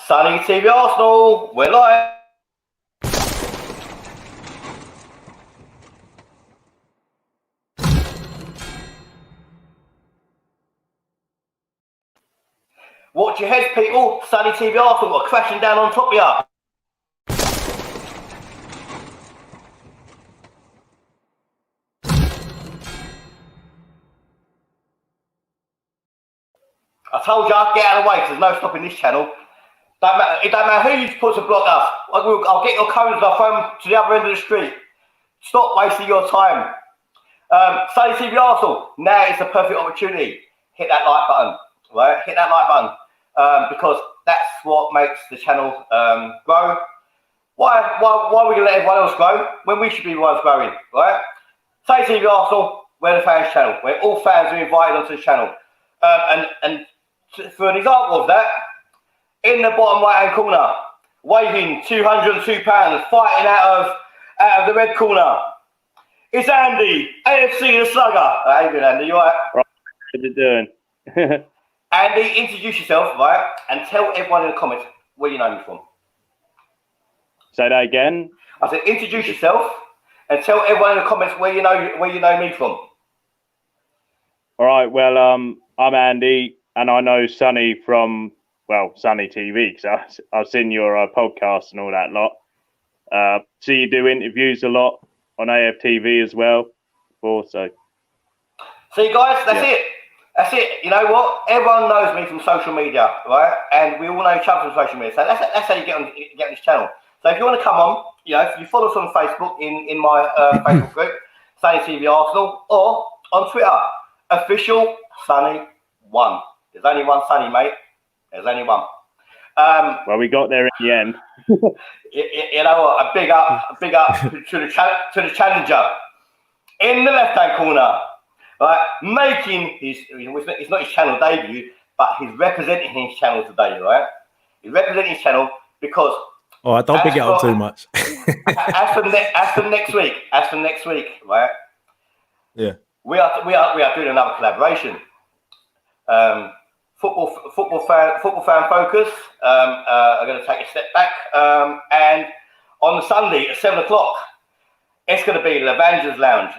Sonny TV Arsenal, we're live. Watch your heads, people. Sonny TV Arsenal are crashing down on top of you. I told you, get out of the way, because there's no stopping this channel. It don't matter who you put to block us. I'll get your codes and I'll throw them to the other end of the street. Stop wasting your time. Sonny TV Arsenal, now is the perfect opportunity. Hit that like button, right? Hit that like button, because that's what makes the channel grow. Why are we going to let everyone else grow when we should be the ones growing, right? Sonny TV Arsenal, we're the fans channel, where all fans are invited onto the channel. And for an example of that, in the bottom right hand corner, weighing 202 pounds, fighting out of the red corner, it's Andy, AFC the Slugger. How you doing, Andy? You alright? Right. How you doing? Andy, introduce yourself, right, and tell everyone in the comments where you know me from. Say that again. I said, introduce yourself and tell everyone in the comments where you know me from. All right. Well, I'm Andy, and I know Sonny from Sonny TV. because I've seen your podcast and all that lot. See you do interviews a lot on AFTV as well. Also. See, guys, that's it. That's it. You know what? Everyone knows me from social media, right? And we all know each other from social media. So that's how you get on this channel. So if you want to come on, if you follow us on Facebook in my Facebook group, Sonny TV Arsenal, or on Twitter, official Sonny1. There's only one Sonny, mate. There's only one. Well, we got there in the end. you know what? A big up to the challenger in the left-hand corner. Right, making it's not his channel debut, but he's representing his channel today, right? He's representing his channel because don't big it up too much. as for next week, right? Yeah. We are doing another collaboration. Football fan focus. Are going to take a step back, and on Sunday at 7 o'clock, it's going to be Lavanger's Lounge.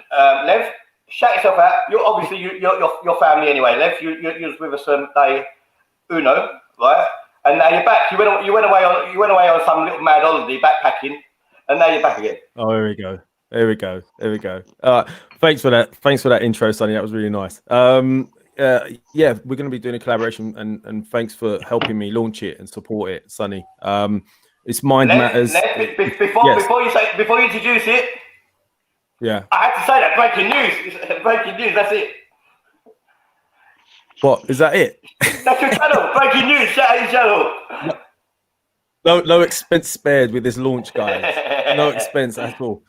Lev, shout yourself out. You're obviously your family anyway. Lev, you was with us day uno, right? And now you're back. You went away on some little mad holiday backpacking, and now you're back again. Oh, here we go. Thanks for that intro, Sonny. That was really nice. Yeah, we're going to be doing a collaboration, and thanks for helping me launch it and support it, Sonny. It's Mind Matters. Before you introduce it. Yeah. I have to say that breaking news. Breaking news. That's it. What is that? It? That's your channel. Breaking news. Shout out your channel. No expense spared with this launch, guys. No expense at all.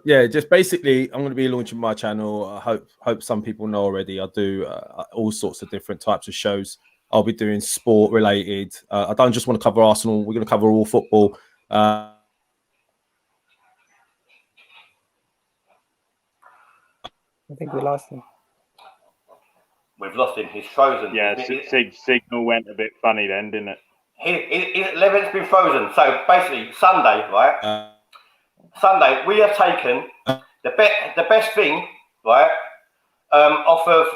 Just basically, I'm going to be launching my channel. I hope some people know already. I do all sorts of different types of shows. I'll be doing sport related. I don't just want to cover Arsenal. We're going to cover all football. I think we lost him. We've lost him. He's frozen. Yeah, signal went a bit funny then, didn't it? Levin's been frozen. So basically, Sunday, right? Sunday, we have taken the best thing, right, off of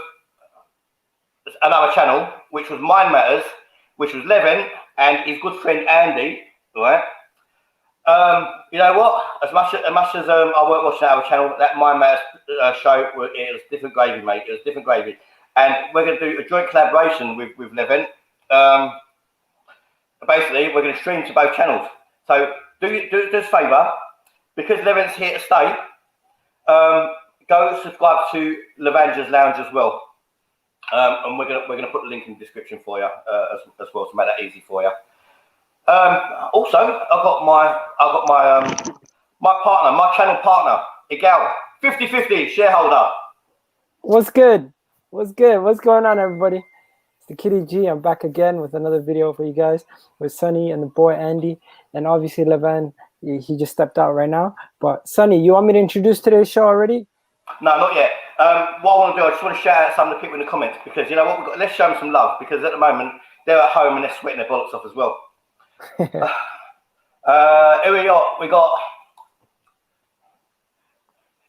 another channel, which was Mind Matters, which was Levin and his good friend Andy, right? You know what? As much as I weren't watching our channel, that Mind Matters show, it was different gravy, mate. It was different gravy, and we're going to do a joint collaboration with Levin. Basically, we're going to stream to both channels. So do us a favour, because Levin's here to stay. Go subscribe to Lavanger's Lounge as well, and we're gonna put the link in the description for you as well to make that easy for you. Also, I've got my partner, my channel partner, Igal, 50-50 shareholder. What's good? What's going on, everybody? It's the Kitty G. I'm back again with another video for you guys with Sonny and the boy Andy, and obviously Levan. He just stepped out right now. But Sonny, you want me to introduce today's show already? No, not yet. What I want to do, I just want to shout out some of the people in the comments, because you know what, let's show them some love, because at the moment they're at home and they're sweating their bollocks off as well. Here we got.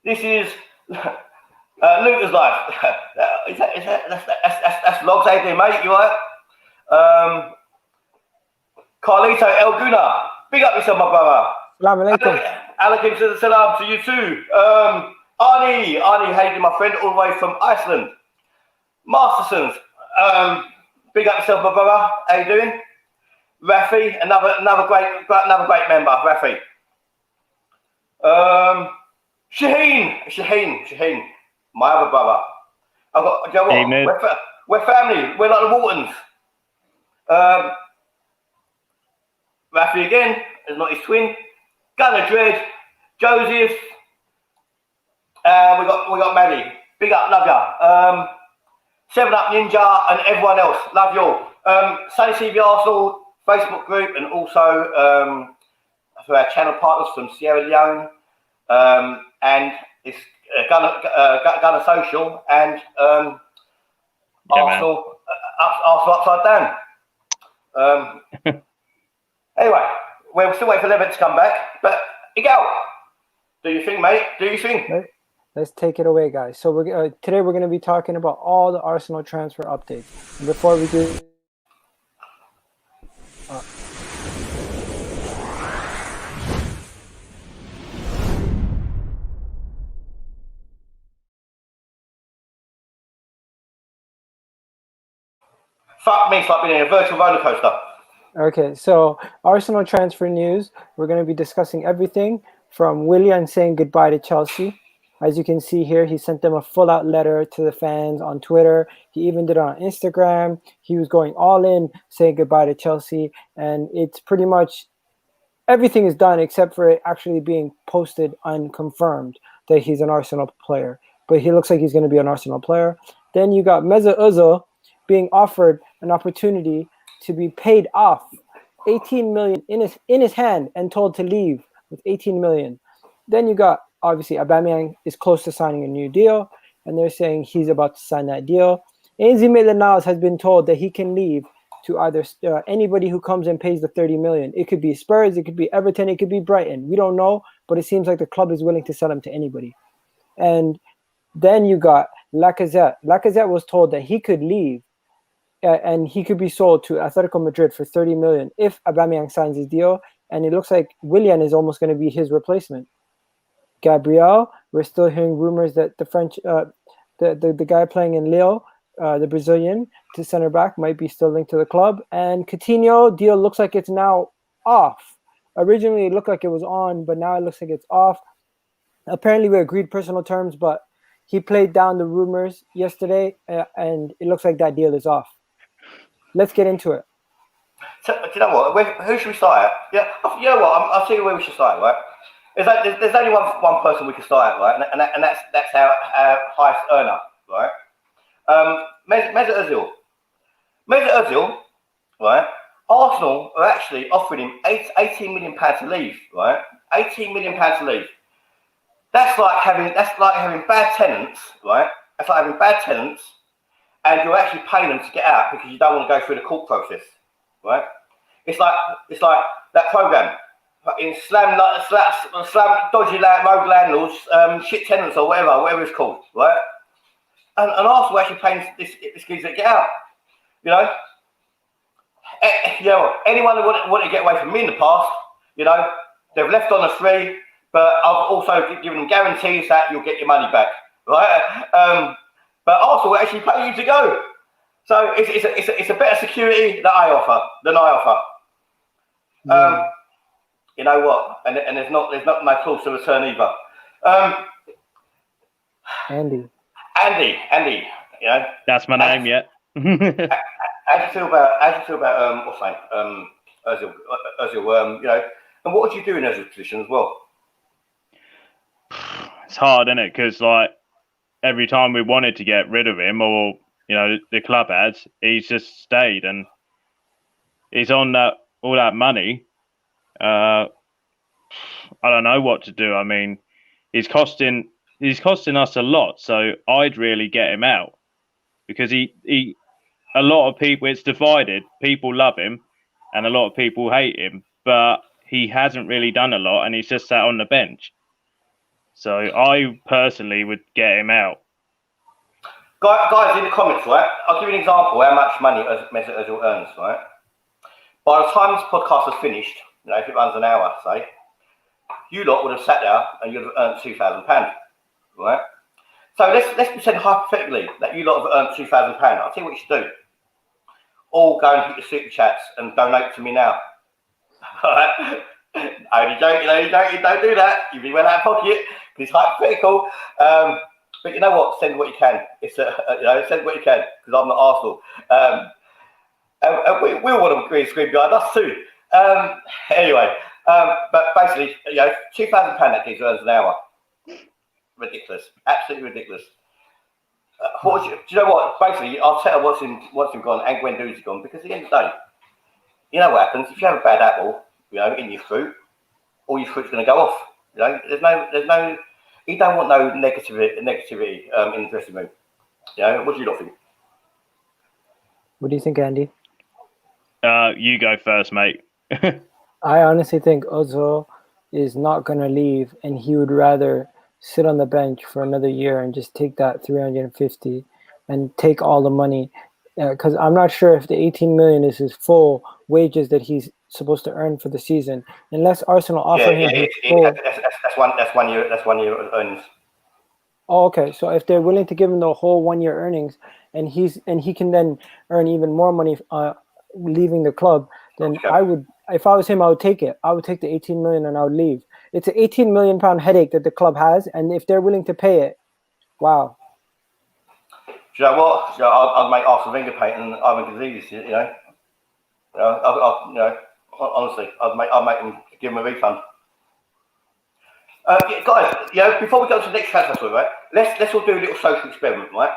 This is Luca's life. That's Logs. How you doing, mate? You alright? Carlito El Guna. Big up yourself, my brother. Assalamu alaikum. Alaikum salam to you too. Arnie, how you doing, my friend, all the way from Iceland. Mastersons. Big up yourself, my brother. How you doing? Rafi, another great member, Rafi. Shaheen, my other brother. I've got, you know what? We're family. We're like the Waltons. Rafi again, is not his twin. Gunner Dread, Joseph. We got Maddie. Big up, love ya. 7 Up Ninja and everyone else, love you all. Sonny TV Arsenal Facebook group, and also for our channel partners from Sierra Leone, and it's Gunner Social and Arsenal Upside Down. Anyway, we're still waiting for Levent to come back, but Miguel, do you think, mate? Do you think? Let's take it away, guys. So today we're going to be talking about all the Arsenal transfer updates. And before we do, fuck me, it's like being in a virtual roller coaster. Okay, so Arsenal transfer news. We're going to be discussing everything from Willian saying goodbye to Chelsea. As you can see here, he sent them a full-out letter to the fans on Twitter. He even did it on Instagram. He was going all in, saying goodbye to Chelsea. And it's pretty much everything is done except for it actually being posted unconfirmed that he's an Arsenal player. But he looks like he's going to be an Arsenal player. Then you got Mesut Ozil being offered an opportunity to be paid off 18 million in his hand and told to leave with 18 million. Then you got, obviously, Aubameyang is close to signing a new deal, and they're saying he's about to sign that deal. Ainsley Maitland-Niles has been told that he can leave to either anybody who comes and pays the 30 million. It could be Spurs, it could be Everton, it could be Brighton. We don't know, but it seems like the club is willing to sell him to anybody. And then you got Lacazette. Lacazette was told that he could leave and he could be sold to Atletico Madrid for 30 million if Aubameyang signs his deal. And it looks like Willian is almost going to be his replacement. Gabriel, we're still hearing rumors that the French, the guy playing in Lille, the Brazilian, to center back, might be still linked to the club. And Coutinho deal looks like it's now off. Originally, it looked like it was on, but now it looks like it's off. Apparently, we agreed personal terms, but he played down the rumors yesterday, and it looks like that deal is off. Let's get into it. So, do you know what? Who should we start at? Yeah, you know what? I'll tell you where we should start, right? There's only one person we can start at, right? And that's our highest earner, right? Mesut Ozil, right? Arsenal are actually offering him 18 million pounds to leave, right? 18 million pounds to leave. That's like having bad tenants, right? That's like having bad tenants, and you're actually paying them to get out because you don't want to go through the court process, right? It's like that program. In slam dodgy road landlords, shit tenants or whatever it's called, right? And Arsenal actually paying this geezer to get out. You know, anyone who wanted to get away from me in the past, you know, they've left on a free, but I've also given them guarantees that you'll get your money back, right? But Arsenal will actually pay you to go. So it's a better security than I offer. Yeah. You know what? And there's not no clause to return either. Andy. You know, that's my name. Yeah. How do you feel about what's name? Ozil. You know, and what would you do in Ozil's position as well? It's hard, isn't it? Because like every time we wanted to get rid of him, or you know, the club has, he's just stayed, and he's on all that money. I don't know what to do. I mean, he's costing us a lot, so I'd really get him out because he a lot of people, it's divided. People love him, and a lot of people hate him, but he hasn't really done a lot, and he's just sat on the bench. So I personally would get him out. Guys, in the comments, right? I'll give you an example how much money Mesut Ozil earns, right? By the time this podcast is finished, if it runs an hour, say, you lot would have sat there and you'd have earned £2,000, right? So let's pretend hypothetically that you lot have earned £2,000. I'll tell you what you should do. All go and hit your super chats and donate to me now. Alright? Only joke, you don't do that. You've been well out of pocket. It's hypothetical. But you know what? Send what you can. It's send what you can, because I'm not Arsenal. And we all want to scream behind us too. Anyway, but basically, £2,000 that gives earns an hour. Ridiculous, absolutely ridiculous. Do you know what? Basically, I'll tell you what's him gone and Guendouzi's gone, because at the end of the day, you know what happens if you have a bad apple, in your fruit, all your fruit's going to go off. There's no. You don't want no negativity in the dressing room. What do you lot think? What do you think, Andy? You go first, mate. I honestly think Ozil is not going to leave, and he would rather sit on the bench for another year and just take that 350 and take all the money. Because I'm not sure if the 18 million is his full wages that he's supposed to earn for the season, unless Arsenal offer him his full. That's 1 year. That's 1 year earnings. Oh, okay. So if they're willing to give him the whole 1 year earnings, and he can then earn even more money leaving the club, then okay. I would. If I was him, I would take it. I would take the 18 million and I would leave. It's an 18 million pound headache that the club has, and if they're willing to pay it, wow. Do you know what? I'd make Arsene Wenger pay and Ivan Gazidis, honestly, I'd make them give him a refund. Guys, before we go to the next transfer, right? Let's all do a little social experiment, right?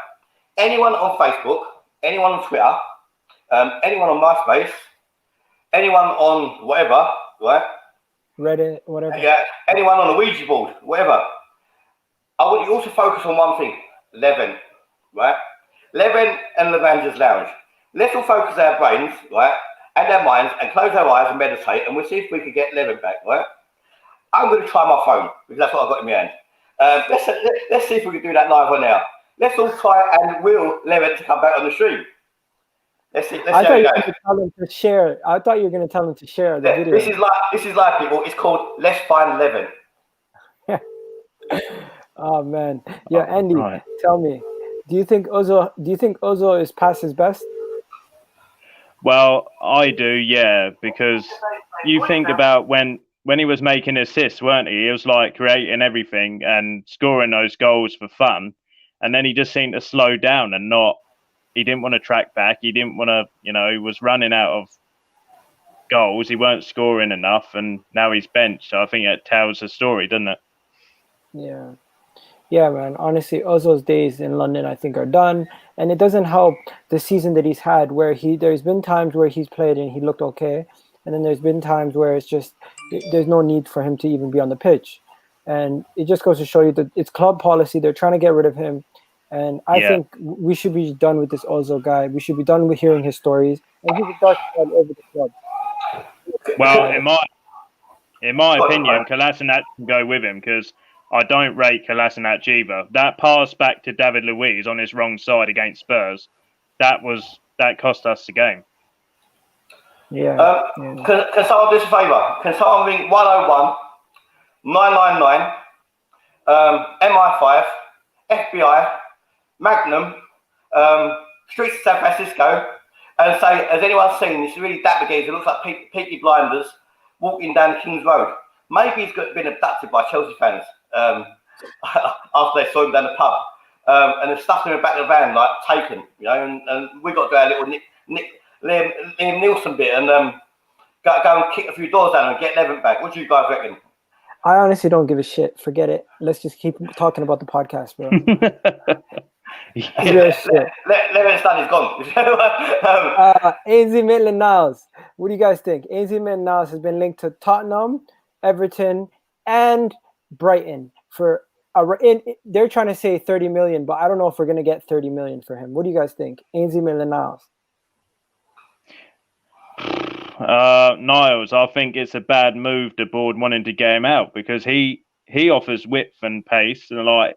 Anyone on Facebook, anyone on Twitter, anyone on MySpace, anyone on whatever, right? Reddit, whatever. Yeah, anyone on the Ouija board, whatever. I want you all to focus on one thing: Levin, right? Levin and Lavander's Lounge. Let's all focus our brains, right, and our minds, and close our eyes and meditate, and we'll see if we can get Levin back, right? I'm going to try my phone, because that's what I've got in my hand. Let's see if we can do that live on now. Let's all try and will Levin to come back on the stream. Let's see. I thought you were going to tell them to share. I thought you were going to tell them to share the video. This is like people. It's called Let's Find Levin. Oh man, yeah, Andy, right. Tell me, do you think Ozil is past his best? Well, I do, yeah, because you think about when he was making assists, weren't he? He was like creating everything and scoring those goals for fun, and then he just seemed to slow down and not. He didn't want to track back. He didn't want to, he was running out of goals. He weren't scoring enough, and now he's benched. So I think it tells the story, doesn't it? Yeah. Yeah, man. Honestly, Ozil's days in London, I think, are done. And it doesn't help the season that he's had where there's been times where he's played and he looked okay. And then there's been times where it's just, there's no need for him to even be on the pitch. And it just goes to show you that it's club policy. They're trying to get rid of him. And I think we should be done with this Ozil guy. We should be done with hearing his stories. And he's a dark side over the club. Well, in my opinion, Kolasinac can go with him because I don't rate Kolasinac either. That pass back to David Luiz on his wrong side against Spurs, that cost us the game. Yeah. Can someone do us a favour? Can someone ring 101 999 MI5 FBI Magnum Streets of San Francisco and say, has anyone seen this really dapper geezer? It looks like Peaky Blinders walking down King's Road. Maybe he's been abducted by Chelsea fans after they saw him down the pub, and they've stuffed him in the back of the van like taken, and we got to do our little Liam Nielsen bit and go and kick a few doors down and get Levin back. What do you guys reckon? I honestly don't give a shit. Forget it. Let's just keep talking about the podcast, bro. Levin's done. He's gone. AZ Maitland-Niles. What do you guys think? AZ Maitland-Niles has been linked to Tottenham, Everton, and Brighton for they're trying to say 30 million, but I don't know if we're going to get 30 million for him. What do you guys think? AZ Maitland-Niles. Niles, I think it's a bad move, the board wanting to get him out, because he offers width and pace, and like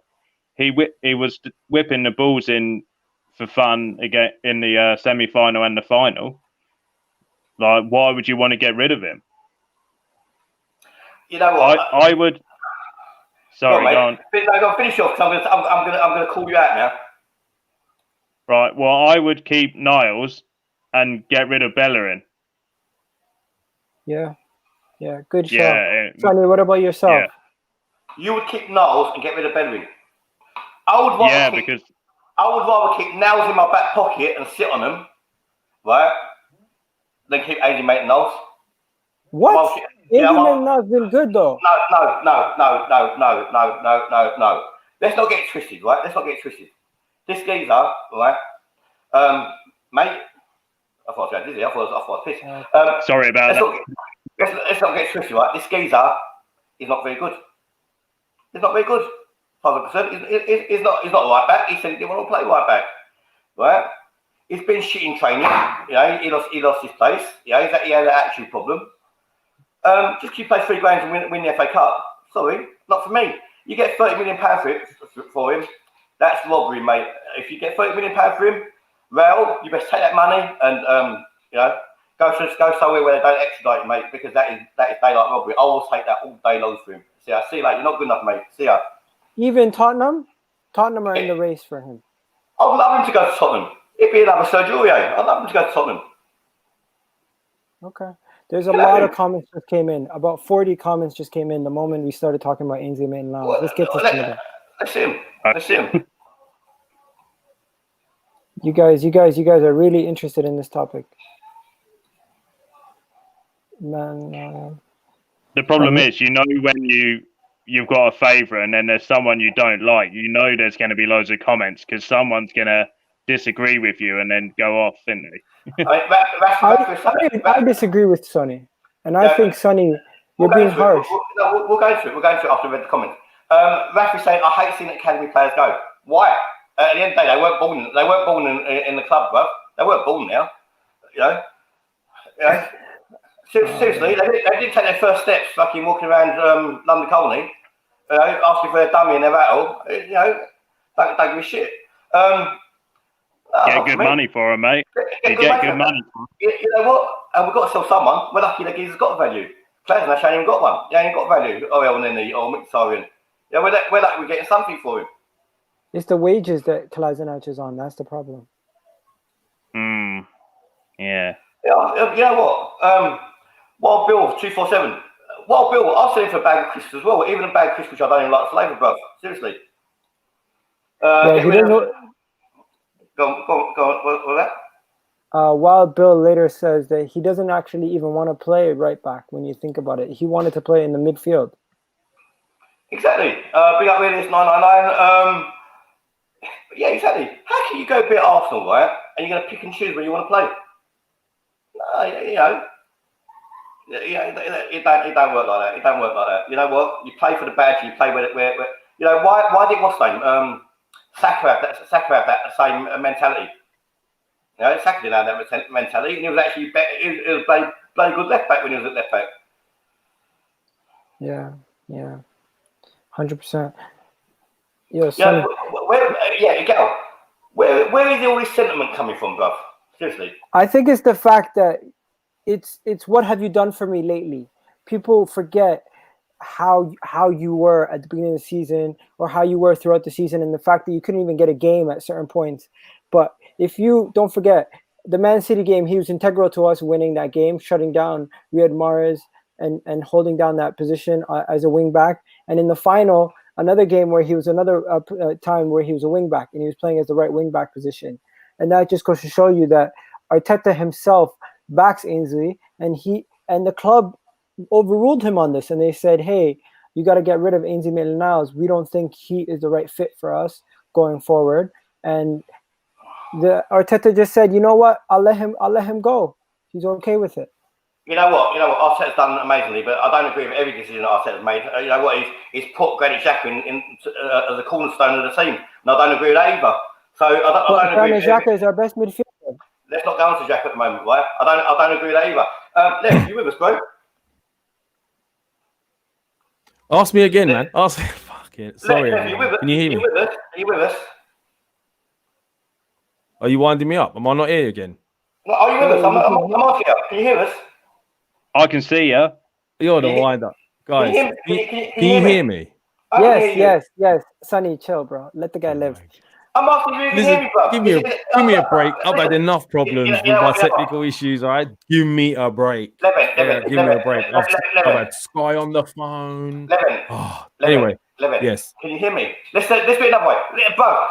he was whipping the balls in for fun again in the semi-final and the final. Like, why would you want to get rid of him? You know what? I would. Sorry, go on. No, finish off. I'm gonna call you out now. Right. Well, I would keep Niles and get rid of Bellerin. Yeah, good show. Yeah, Sonny, what about yourself? Yeah. You would keep Niles and get rid of Bellerin. I would rather keep Niles in my back pocket and sit on them, right? Than keep Ainsley Maitland-Niles. What? Ainsley Maitland-Niles been good though. No. Let's not get it twisted, right? Let's not get it twisted. This geezer, right? Mate, I thought I was dizzy. I thought I was pissed. Sorry about that. Let's not get it twisted, right? This geezer is not very good. He's not very good. 100%. He's not a right back. He said he didn't want to play right back, right? He's been shit in training. You know, he lost his place. You know, he had an attitude problem. Just you play 3 games and win the FA Cup. Sorry, not for me. You get £30 million for him. That's robbery, mate. If you get £30 million for him, well, you best take that money and you know, go somewhere where they don't extradite you, mate, because that is daylight robbery. I will take that all day long for him. See ya. You're not good enough, mate. See ya. Even Tottenham are in the race for him. I'd love him to go to Tottenham. He'd be another Sergio Aurier. I'd love him to go to Tottenham. Okay. There's a lot of comments that came in. About 40 comments just came in the moment we started talking about Ainsley Maitland-Niles. Let's get to some of them. Let's see him. You guys are really interested in this topic. Man. The problem is, you know, when you've got a favourite and then there's someone you don't like, you know there's going to be loads of comments because someone's going to disagree with you and then go off, isn't they? I disagree with Sonny. And I think, Sonny, you're being harsh. We'll go through it after we read the comments. Rafi's saying, I hate seeing academy players go. Why? At the end of the day, they weren't born in the club, bro. They weren't born now. You know? Seriously, they didn't take their first steps fucking walking around London Colony, asking for their dummy and their rattle. You know, don't give a shit. Get good money for them, mate. Get good money for them. You know what? And we've got to sell someone. We're lucky that he's got value. Players ain't even got one. He ain't got value. Or Mkhitaryan. Yeah, we're lucky we're getting something for him. It's the wages that Kolasinac is on. That's the problem. Yeah. You know what? Wild Bill 247. Wild Bill, I'll sell him for a bag of crisps as well. Even a bag of crisps which I don't even like the flavour, bro. Seriously. He doesn't know. Go on. What was that? Wild Bill later says that he doesn't actually even want to play right back when you think about it. He wanted to play in the midfield. Exactly. Big up Realist 999. Yeah, exactly. How can you go beat Arsenal, right? And you're going to pick and choose where you want to play? No, you know. It don't work like that. It don't work like that. You know what? You play for the badge. You play where you know. Why did what's name? Saka have that same mentality. You know, Saka didn't have that mentality, and he was actually better. He was playing good left back when he was at left back. Yeah, 100%. Yeah, Sonny. Where is all this sentiment coming from, bruv? Seriously. I think it's the fact that it's what have you done for me lately? People forget how you were at the beginning of the season or how you were throughout the season, and the fact that you couldn't even get a game at certain points. But if you don't forget the Man City game, he was integral to us winning that game, shutting down Riyad Mahrez and holding down that position as a wing back. And in the final, another game where he was time where he was a wing back and he was playing as the right wing back position. And that just goes to show you that Arteta himself backs Ainsley, and the club overruled him on this, and they said, hey, you got to get rid of Ainsley Maitland-Niles. We don't think he is the right fit for us going forward. And the Arteta just said, you know what, I'll let him go. He's okay with it. You know what? Arteta's done amazingly, but I don't agree with every decision that Arteta's made. You know what? He's put Granit Xhaka in as a cornerstone of the team, and I don't agree with that either. So I don't agree with Xhaka is our best midfielder. Let's not go on to Jack at the moment, right? I don't agree with that either. Lev, you with us, bro? Ask me again, man. Ask me. Fuck it. Sorry, Lev, you with us? can you hear me? Are you with us? Are you winding me up? Am I not here again? No, are you with us? I'm asking you. Can you hear us? I can see you. You're the wind up, guys. Can you hear me? Yes. Sonny, chill, bro. Let the guy live. I'm asking you, can you hear me, bro? Give me a break. I've had enough problems with my technical issues, all right? Give me a break. Give me a break. I've had Sky on the phone. Anyway, yes. Can you hear me? Let's do it another way. Bro,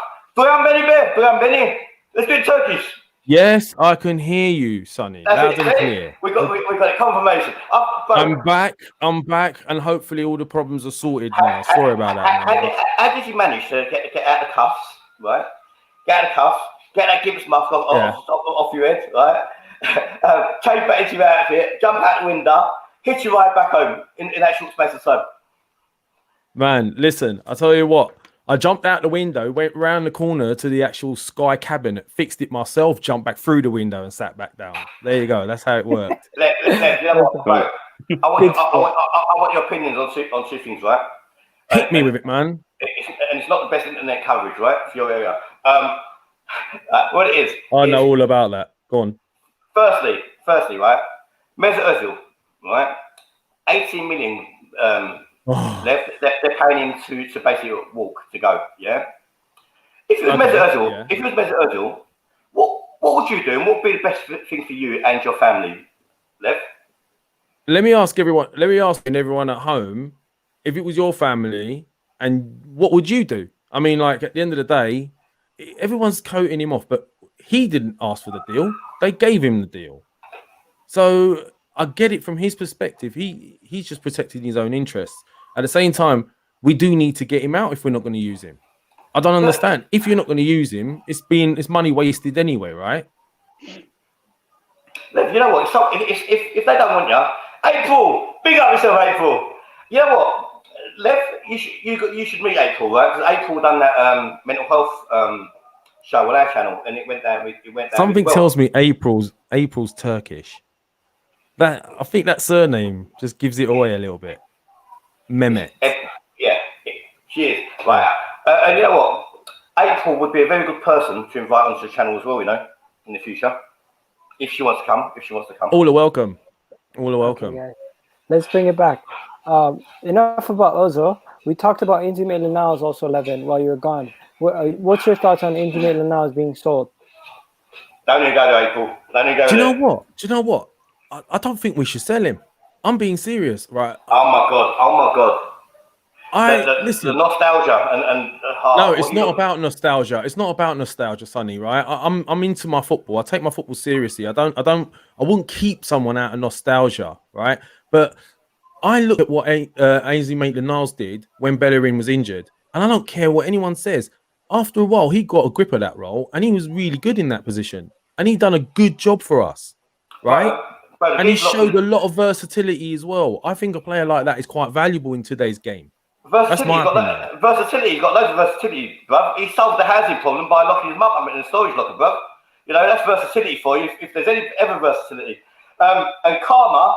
let's do it Turkish. Yes, I can hear you, Sonny. Loud and clear. We got a confirmation. I'm back, and hopefully all the problems are sorted now. Sorry about that. How did you manage to get out of the cuffs, right? Get out of the cuffs, get that gibbs mask off your head, right? Change back into your outfit, jump out the window, hit your ride back home in that short space of time. Man, listen, I tell you what. I jumped out the window, went round the corner to the actual Sky cabinet, fixed it myself, jumped back through the window and sat back down. There you go. That's how it worked. You know what, bro? I want your opinions on two things, right? Hit me with it, man. It's not the best internet coverage, right, for your area. What it is... I know all about that. Go on. Firstly, right? Mesut Ozil, right? 18 million... they're paying him to basically walk to go. Yeah. If it was Mesut Ozil, what would you do? And what would be the best thing for you and your family, Lev? Let me ask everyone at home, if it was your family, and what would you do? I mean, like at the end of the day, everyone's coating him off, but he didn't ask for the deal. They gave him the deal. So I get it from his perspective. He's just protecting his own interests. At the same time, we do need to get him out if we're not going to use him. I don't understand. If you're not going to use him, it's money wasted anyway, right? You know what? If they don't want you, April, big up yourself, April. You know what, Lev? You should meet April, right? Because April done that mental health show on our channel, and it went down. Something tells me April's Turkish. That I think that surname just gives it away a little bit. Mehmet. Yeah, she is. Right. And you know what? April would be a very good person to invite onto the channel as well, you know, in the future. If she wants to come. All are welcome. Okay, let's bring it back. Enough about Ozil. We talked about Inter Milan's also, Levin, while you were gone. What's your thoughts on Inter Milan's being sold? Don't even go to April. Do you know what? I don't think we should sell him. I'm being serious, right? Oh my god! Listen. The nostalgia and no, it's not about nostalgia. It's not about nostalgia, Sonny. Right? I'm into my football. I take my football seriously. I wouldn't keep someone out of nostalgia, right? But I look at what Ainsley Maitland-Niles did when Bellerin was injured, and I don't care what anyone says. After a while, he got a grip of that role, and he was really good in that position, and he done a good job for us, right? And he showed a lot of versatility as well. I think a player like that is quite valuable in today's game. That's my opinion. He's got loads of versatility, bruv. He solved the housing problem by locking his mum up in the storage locker, bruv. You know, that's versatility for you, if there's ever versatility. And karma,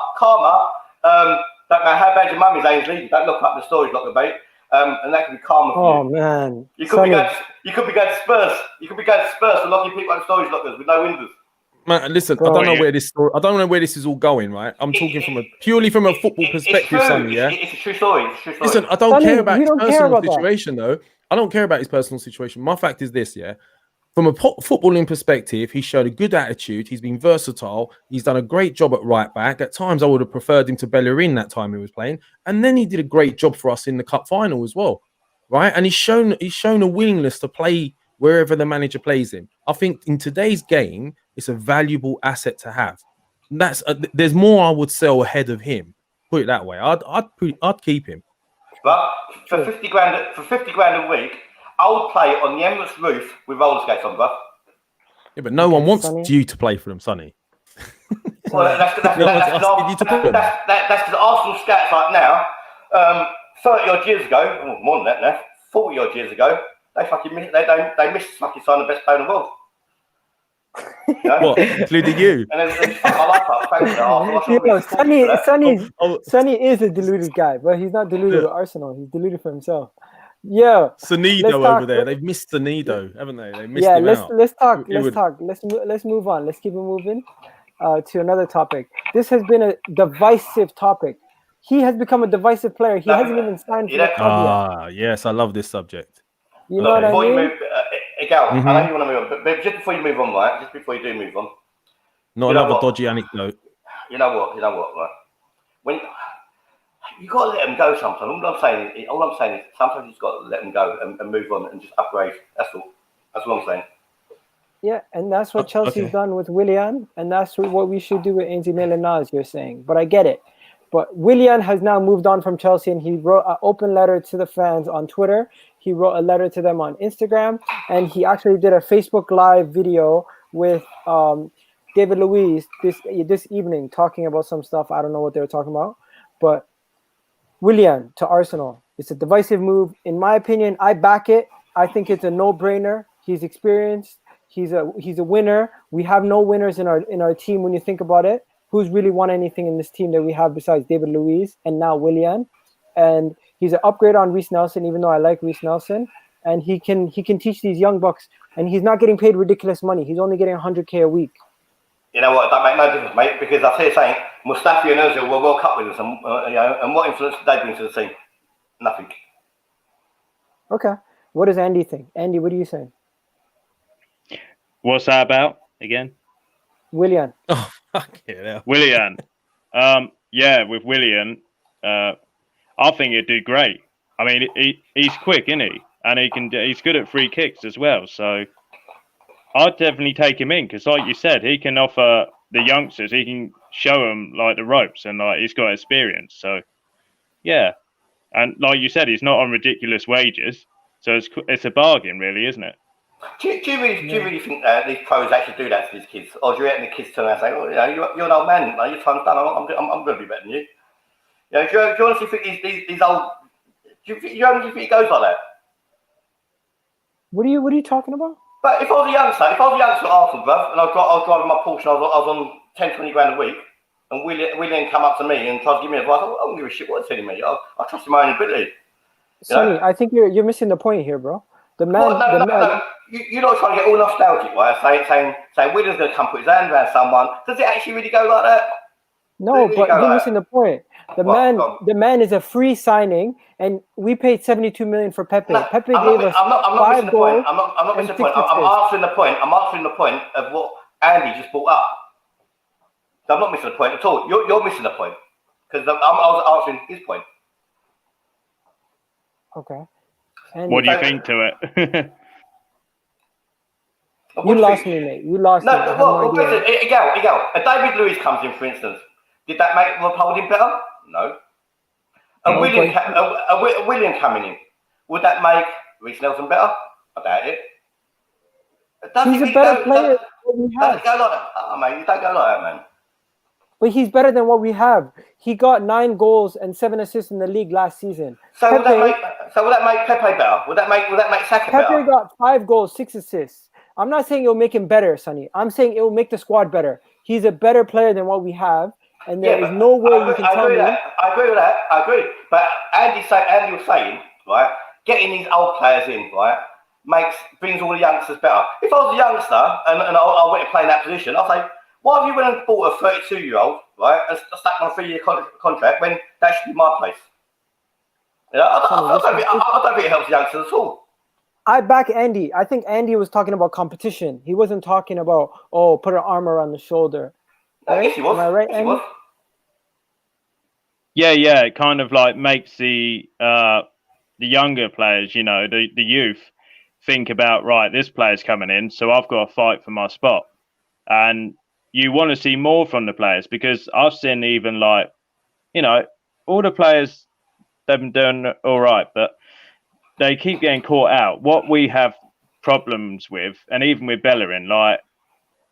don't matter how bad your mum is, Ainsley, don't lock up the storage locker, mate. And that can be karma for you. Oh, man. You could be going to Spurs. You could be going to Spurs and locking people out of storage lockers with no windows. Man, listen, I don't know where this is all going, right? I'm talking purely from a football perspective, Sonny, yeah? It's a true story. Listen, I don't care about his personal situation, though. I don't care about his personal situation. My fact is this, yeah? From a footballing perspective, he showed a good attitude. He's been versatile. He's done a great job at right back. At times, I would have preferred him to Bellerin that time he was playing. And then he did a great job for us in the cup final as well, right? And he's shown a willingness to play wherever the manager plays him. I think in today's game, it's a valuable asset to have. There's more I would sell ahead of him. Put it that way. I'd keep him. But for 50 grand a week, I would play on the Emirates roof with roller skates on, bruv. Yeah, but no one wants you to play for them, Sonny. Well, that's because Arsenal scouts right now, 30 odd years ago, or more than that now, 40 odd years ago, they missed fucking sign the best player in the world. What, including you? And then fuck my life up. Thanks, Sonny is a deluded guy, but he's not deluded with Arsenal. He's deluded for himself. Yeah, Sonido over there. They've missed Sonido, haven't they? They missed him out. Let's talk. Let's move on. Let's keep it moving to another topic. This has been a divisive topic. He has become a divisive player. He hasn't even signed for the club yet. Yes, I love this subject. You know what I mean? I know you want to move on, but just before you move on, right? Just before you do move on. Not another dodgy anecdote. You know what, right? When you got to let them go sometimes. All I'm saying is sometimes you just got to let them go and move on and just upgrade. That's all. That's what I'm saying. Yeah, and that's what Chelsea's done with Willian, and that's what we should do with Ainsley Maitland-Niles, you're saying. But I get it. But Willian has now moved on from Chelsea, and he wrote an open letter to the fans on Twitter. He wrote a letter to them on Instagram, and he actually did a Facebook Live video with David Luiz this evening talking about some stuff. I don't know what they were talking about. But Willian to Arsenal. It's a divisive move. In my opinion, I back it. I think it's a no-brainer. He's experienced. He's a winner. We have no winners in our team when you think about it. Who's really won anything in this team that we have besides David Luiz and now Willian? And he's an upgrade on Reece Nelson, even though I like Reece Nelson. And he can teach these young bucks. And he's not getting paid ridiculous money. He's only getting 100K a week. You know what? That makes no difference, mate. Because I hear saying Mustafi and Ozil were World Cup winners, and what influence did they bring to the team? Nothing. Okay. What does Andy think? Andy, what are you saying? What's that about again? Willian. Oh, fuck yeah. Willian. Yeah, with Willian, I think he'd do great. I mean, he's quick, isn't he? And he's good at free kicks as well. So I'd definitely take him in because, like you said, he can offer the youngsters. He can show them like the ropes, and like he's got experience. So yeah, and like you said, he's not on ridiculous wages. So it's a bargain, really, isn't it? Do you really think these pros actually do that to these kids, or do you reckon the kids turn around and say, "Oh, you're an old man. Like, your time's done. I'm going to be better than you." Do you honestly think these old? Do you honestly think it goes like that? What are you talking about? But if I was a youngster at Arsenal, bruv, and I was driving my Porsche, and I was on 10, 20 grand a week, and Willian come up to me and tries to give me advice, I don't give a shit what he's telling me. I trust in my own ability. Sonny, I think you're missing the point here, bro. The man. No. You're not trying to get all nostalgic, right? Saying Willian's going to come put his hand around someone. Does it actually really go like that? No, but you're missing the point. The man is a free signing, and we paid 72 million for Pepe. Pepe gave us 5 goals. I'm not missing the point. I'm answering the point of what Andy just brought up. So I'm not missing the point at all. You're missing the point because I was answering his point. Okay. What do you think to it? You lost me, mate. You lost me. Again, a David Luiz comes in, for instance. Did that make Rob Holding better? No. A Willian coming in, would that make Reece Nelson better? I doubt it. He's a better player than we have. Don't go like that, mate. You don't go like that, man. But he's better than what we have. He got 9 goals and 7 assists in the league last season. So would that make Pepe better? Would that make Saka better? Pepe got 5 goals, 6 assists. I'm not saying it'll make him better, Sonny. I'm saying it will make the squad better. He's a better player than what we have, and there is no way you can tell me. I agree with that. I agree. But Andy was saying, right, getting these old players in, right, brings all the youngsters better. If I was a youngster and I went to play in that position, I'd say, why have you went and bought a 32-year-old, right, and stuck on a 3-year contract when that should be my place? I don't think it helps the youngsters at all. I back Andy. I think Andy was talking about competition. He wasn't talking about, put an arm around the shoulder. Right? Yes, he was. Am I right, Andy? Yeah. It kind of like makes the younger players, the youth, think about, right, this player's coming in, so I've got to fight for my spot. And you want to see more from the players because I've seen even like, all the players, they've been doing all right, but they keep getting caught out. What we have problems with, and even with Bellerin, like,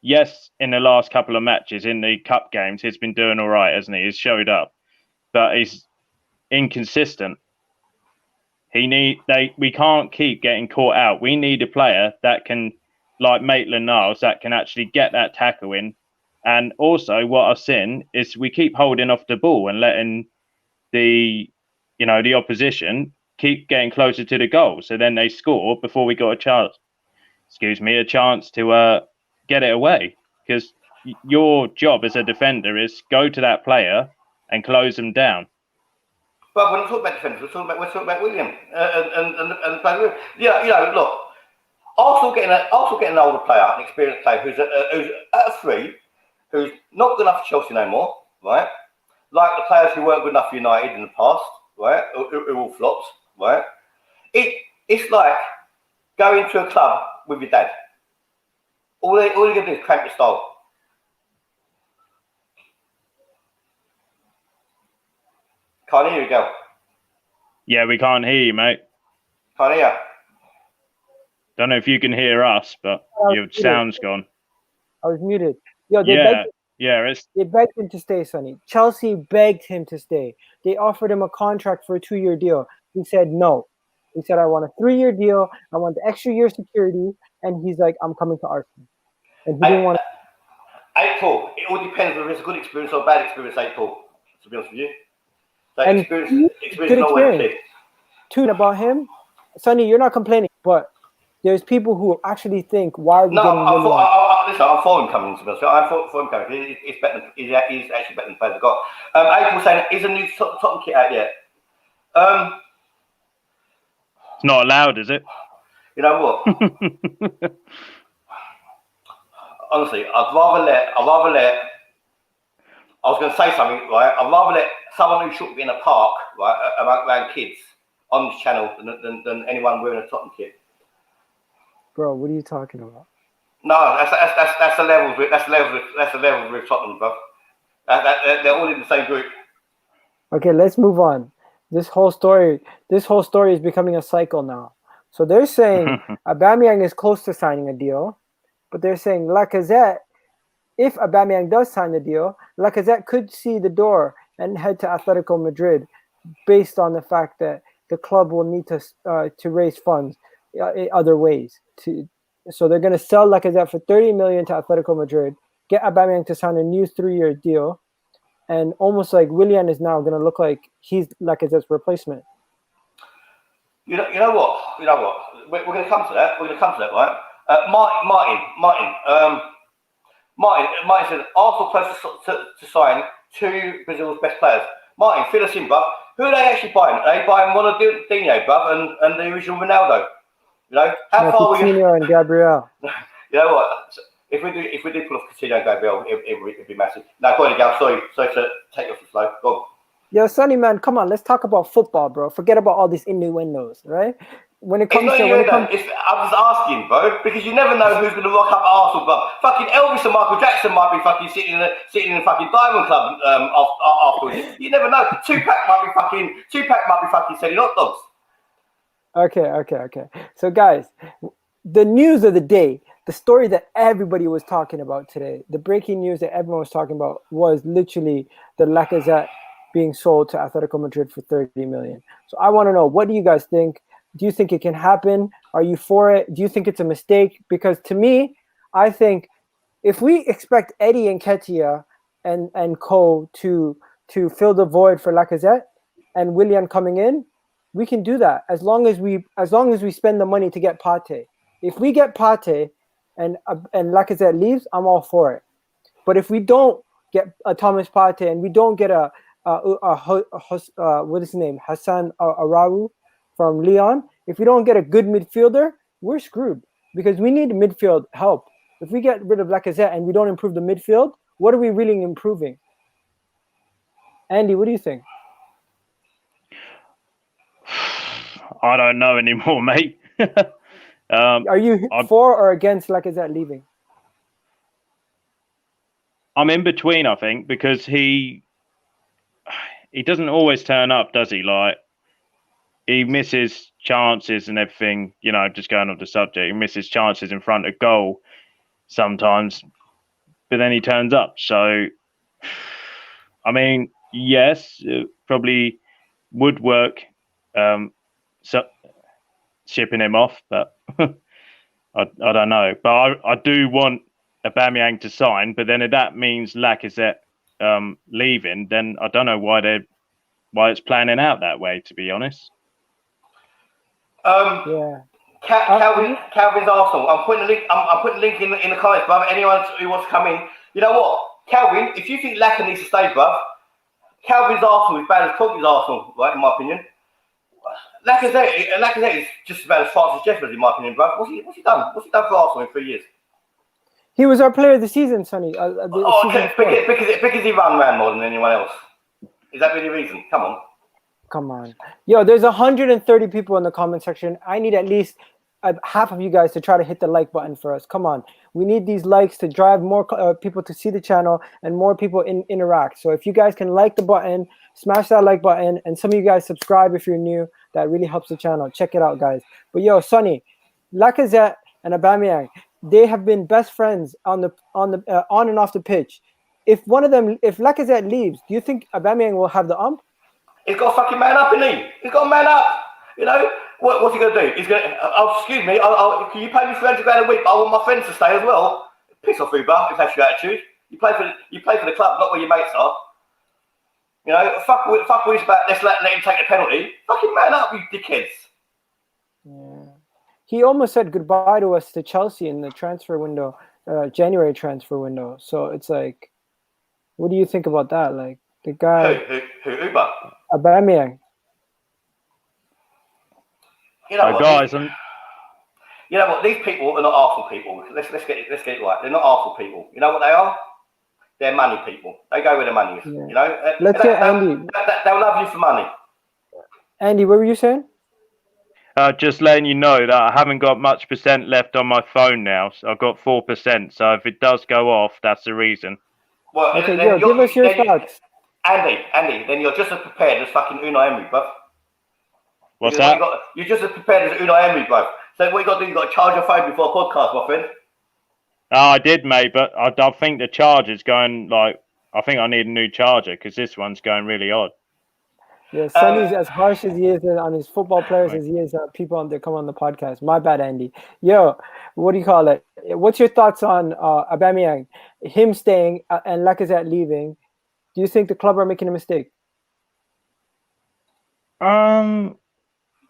yes, in the last couple of matches in the cup games, he's been doing all right, hasn't he? He's showed up, but he's inconsistent. We can't keep getting caught out. We need a player that can like Maitland-Niles that can actually get that tackle in. And also what I've seen is we keep holding off the ball and letting the opposition keep getting closer to the goal. So then they score before we got a chance to get it away. Because your job as a defender is go to that player and close them down. But we're not talking about defenders. We're talking about William and playing William. Yeah, look, Arsenal getting an older player, an experienced player who's at a 3, who's not good enough for Chelsea no more, right? Like the players who weren't good enough for United in the past, right? Who all flops, right? It's like going to a club with your dad. All you're gonna do is cramp your style. Can't hear you, go. Yeah, we can't hear you, mate. Can't hear. Don't know if you can hear us, but your sound's gone. I was muted. They begged him to stay, Sonny. Chelsea begged him to stay. They offered him a contract for a 2-year deal. He said no. He said, I want a 3-year deal. I want the extra year security. And he's like, I'm coming to Arsenal. And he didn't want to. April. It all depends whether it's a good experience or a bad experience, April, to be honest with you. That And experience good experience. Tune about him. Sonny, you're not complaining, but there's people who actually think, why are we getting listen, I'm for him coming to this. I'm for him coming. He's better. He's actually better than the players I've got. April saying, is a new Tottenham kit out yet? It's not allowed, is it? You know what? Honestly, I was going to say something, right? I'd rather let someone who shouldn't be in a park, right, around kids on this channel than anyone wearing a Tottenham kit. Bro, what are you talking about? No, that's the level. That's the level with Tottenham, bro. They're all in the same group. Okay, let's move on. This whole story is becoming a cycle now. So they're saying Aubameyang is close to signing a deal, but they're saying Lacazette, if Aubameyang does sign the deal, Lacazette could see the door and head to Atletico Madrid, based on the fact that the club will need to raise funds in other ways. So they're going to sell Lacazette for 30 million to Atletico Madrid, get Aubameyang to sign a new 3-year deal, and almost like Willian is now going to look like he's Lacazette's replacement. You know what? We're going to come to that. Right? Martin said Arsenal close to sign 2 Brazil's best players. Martin, fill us in, bruv. Who are they actually buying? Are they buying Ronaldinho, bruv, and the original Ronaldo? You know, how far we Coutinho and Gabriel. You know what? If we do pull off Coutinho and Gabriel, it'd be massive. Now, go ahead, Gal. Sorry to take you off the flow. Go on. Yo, Sonny, man, come on, let's talk about football, bro. Forget about all these innuendos, right? When it comes I'm just asking, bro, because you never know who's going to rock up at Arsenal, bro. Fucking Elvis and Michael Jackson might be fucking sitting in the fucking Diamond Club afterwards. You never know. Tupac might be fucking selling hot dogs. Okay. So, guys, the news of the day, the story that everybody was talking about today, the breaking news that everyone was talking about was literally the Lacazette being sold to Atletico Madrid for 30 million. So I want to know, what do you guys think? Do you think it can happen? Are you for it? Do you think it's a mistake? Because to me, I think if we expect Eddie Nketiah and co to fill the void for Lacazette and Willian coming in, we can do that as long as we spend the money to get Partey. If we get Partey and Lacazette leaves, I'm all for it. But if we don't get a Thomas Partey and we don't get what is his name, Hassan Arawu from Lyon, if we don't get a good midfielder, we're screwed because we need midfield help. If we get rid of Lacazette and we don't improve the midfield, what are we really improving? Andy, what do you think? I don't know anymore, mate. Are you for or against Lacazette leaving? I'm in between, I think, because he doesn't always turn up, does he? Like, he misses chances and everything, you know, just going off the subject. He misses chances in front of goal sometimes, but then he turns up. So, I mean, yes, it probably would work shipping him off, but I I don't know, but I do want Aubameyang to sign. But then if that means Lacazette leaving, then I don't know why it's planning out that way. To be honest. Yeah. Calvin's Arsenal. I'm putting the link in the comments, brother. Anyone who wants to come in, you know what, Calvin? If you think Lacazette needs to stay, bruv, Calvin's Arsenal is bad as Togg's Arsenal, right? In my opinion, Lacazette is just about as fast as Jeffers, in my opinion, bruv. What's he done? What's he done for Arsenal in 3 years? He was our player of the season, Sonny. Because he ran around more than anyone else. Is that really the reason? Come on. Yo, there's 130 people in the comment section. I need at least half of you guys to try to hit the like button for us. Come on. We need these likes to drive more people to see the channel and more people interact. So if you guys can like the button, smash that like button, and some of you guys subscribe if you're new. That really helps the channel. Check it out, guys. But yo, Sonny, Lacazette and Aubameyang, they have been best friends on and off the pitch. If Lacazette leaves, do you think Aubameyang will have the ump? He's got to fucking man up, isn't he? He's got to man up. You know what's he gonna do? He's gonna. Excuse me. Can you pay me £300 a week? But I want my friends to stay as well. Piss off, Uber. If that's your attitude, you play for the club, not where your mates are. You know, fuck with this about. Let's let him take a penalty. Fucking man up, you dickheads. Yeah. He almost said goodbye to us to Chelsea in the transfer window, January transfer window. So it's like, what do you think about that? Like the guy. Who Uber? Aubameyang. You know what, guys, you know what? These people are not Arsenal people. Let's get it right. They're not Arsenal people. You know what they are? They're money people. They go where the money is. Yeah. You know. Let's get Andy. They'll love you for money. Andy, what were you saying? Just letting you know that I haven't got much percent left on my phone now. So I've got 4%. So if it does go off, that's the reason. Well, okay, give us your thoughts. Andy, then you're just as prepared as fucking Unai Emery, bruv. What's that? You're just as prepared as Unai Emery, bruv. So what you got to do, you got to charge your phone before a podcast, my friend. Oh, I did, mate, but I think the charger's going, like, I think I need a new charger because this one's going really odd. Yeah, Sonny's as harsh as he is on his football players as he is on people that come on the podcast. My bad, Andy. Yo, what do you call it? What's your thoughts on Aubameyang, him staying and Lacazette leaving? Do you think the club are making a mistake? I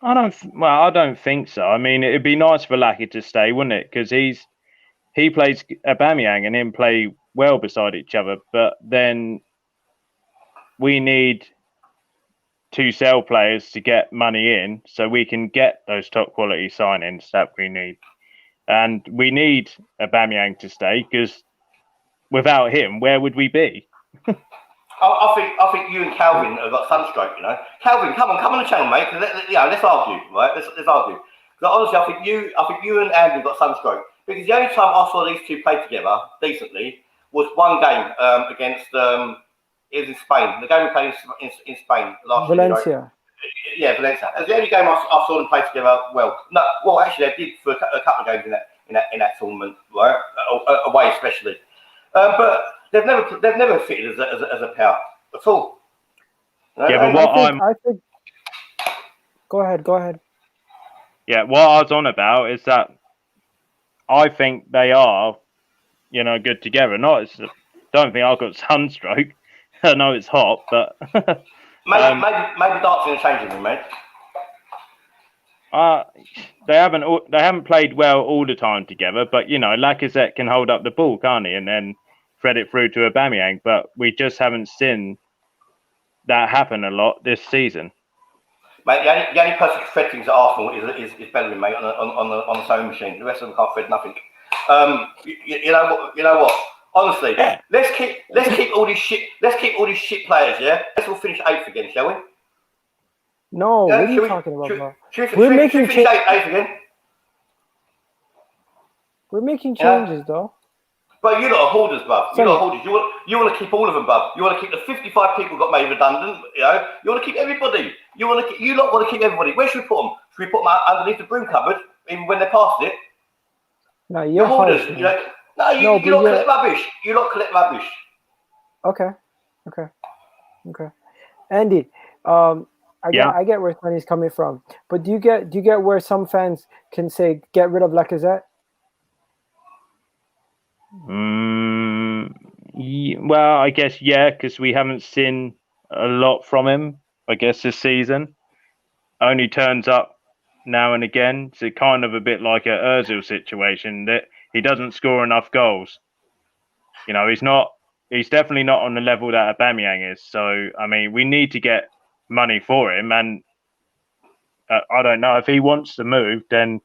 don't think so. I mean, it'd be nice for Lacazette to stay, wouldn't it? Because he plays Aubameyang and him play well beside each other. But then we need to sell players to get money in so we can get those top quality signings that we need. And we need Aubameyang to stay because without him, where would we be? I think you and Calvin have got sunstroke, you know. Calvin, come on the channel, mate. Let's argue, right? Let's argue. Because honestly, I think you and Andrew got sunstroke. Because the only time I saw these two play together decently was one game against it was in Spain. The game we played in Spain last year. Valencia. Yeah, Valencia. It was the only game I saw them play together well. No, well, actually, they did for a couple of games in that tournament, right? Away especially, but. They've never fitted as a pair at all. No? Yeah, but I think. Go ahead. Yeah, what I was on about is that I think they are, good together. Don't think I've got sunstroke. I know it's hot, but maybe dancing and changing room, mate. They haven't played well all the time together, but Lacazette can hold up the ball, can't he? And then thread it through to Aubameyang, but we just haven't seen that happen a lot this season. Mate, the only person who thread things at Arsenal is Bellerin, mate, on the sewing machine. The rest of them can't thread nothing. You know what? Honestly, let's keep all these shit players. Yeah, let's all finish 8th again, shall we? No, what are you talking about, bro? We're making changes. 8th again. We're making changes, though. But you're not hoarders, bruv. You're not hoarders. You want to keep all of them, bruv. You want to keep the 55 people got made redundant. You want to keep everybody. You lot want to keep everybody. Where should we put them? Should we put them underneath the broom cupboard, even when they're past it? No, you're hoarders. You lot collect rubbish. You lot collect rubbish. Okay. Andy, I get where Sonny's coming from, but do you get where some fans can say get rid of Lacazette? Well, I guess, yeah, because we haven't seen a lot from him, I guess, this season. Only turns up now and again. So kind of a bit like a Ozil situation that he doesn't score enough goals. You know, he's definitely not on the level that Aubameyang is. So, I mean, we need to get money for him. And I don't know, if he wants to move, then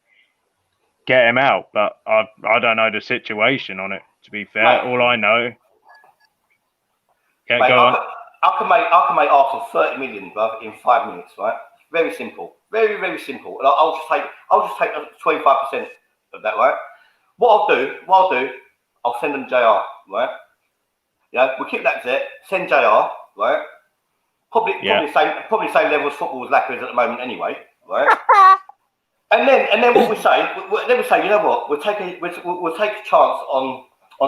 get him out. But I don't know the situation on it, to be fair. Mate, All I know. Yeah, mate, go on. I can make Arsenal 30 million, bruv, in 5 minutes, right? Very simple, very, very simple. And I'll just take 25% of that, right? What I'll do, I'll send them JR, right? Yeah, we'll keep that set. Send JR, right? Probably same level as football as Lacazette at the moment, anyway, right? and then what we say, you know what? We'll take a chance on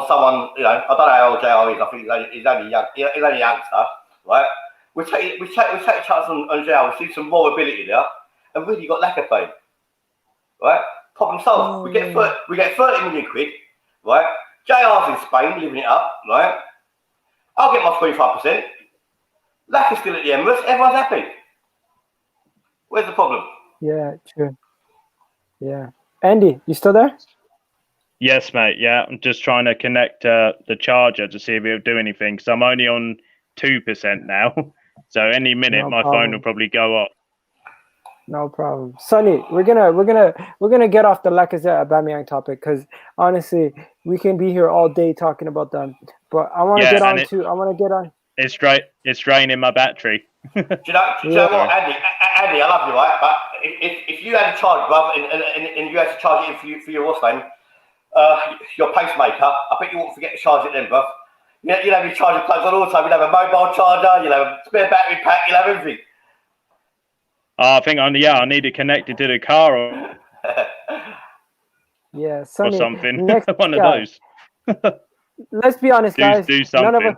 someone. You know, I don't know how old JR is. I think he's only young. He's only a youngster, right? We take a chance on JR. We see some raw ability there, and really got Lacazette, right? Problem solved. We get 30 million quid, right? JR's in Spain, living it up, right? I'll get my 25%. Lack is still at the Emirates. Everyone's happy. Where's the problem? Yeah, true. Yeah. Andy, you still there? Yes, mate. Yeah, I'm just trying to connect the charger to see if it'll do anything. So I'm only on 2% now. So any minute my phone will probably go off. No problem. Sonny, we're gonna get off the Lacazette Aubameyang topic because honestly, we can be here all day talking about them. But I want to get on. It's draining my battery. Do you know what, Andy? Andy, I love you, right? But if you had a charge, brother, and you had to charge it in for your what's name, your pacemaker, I bet you won't forget to charge it then, bruv. You know, you charge your plugs on all the time. You'll have a mobile charger, you'll have a spare battery pack, you'll have everything. I think I need it connected to the car or Sonny, or something. Next One of those. Let's be honest, guys. Do something.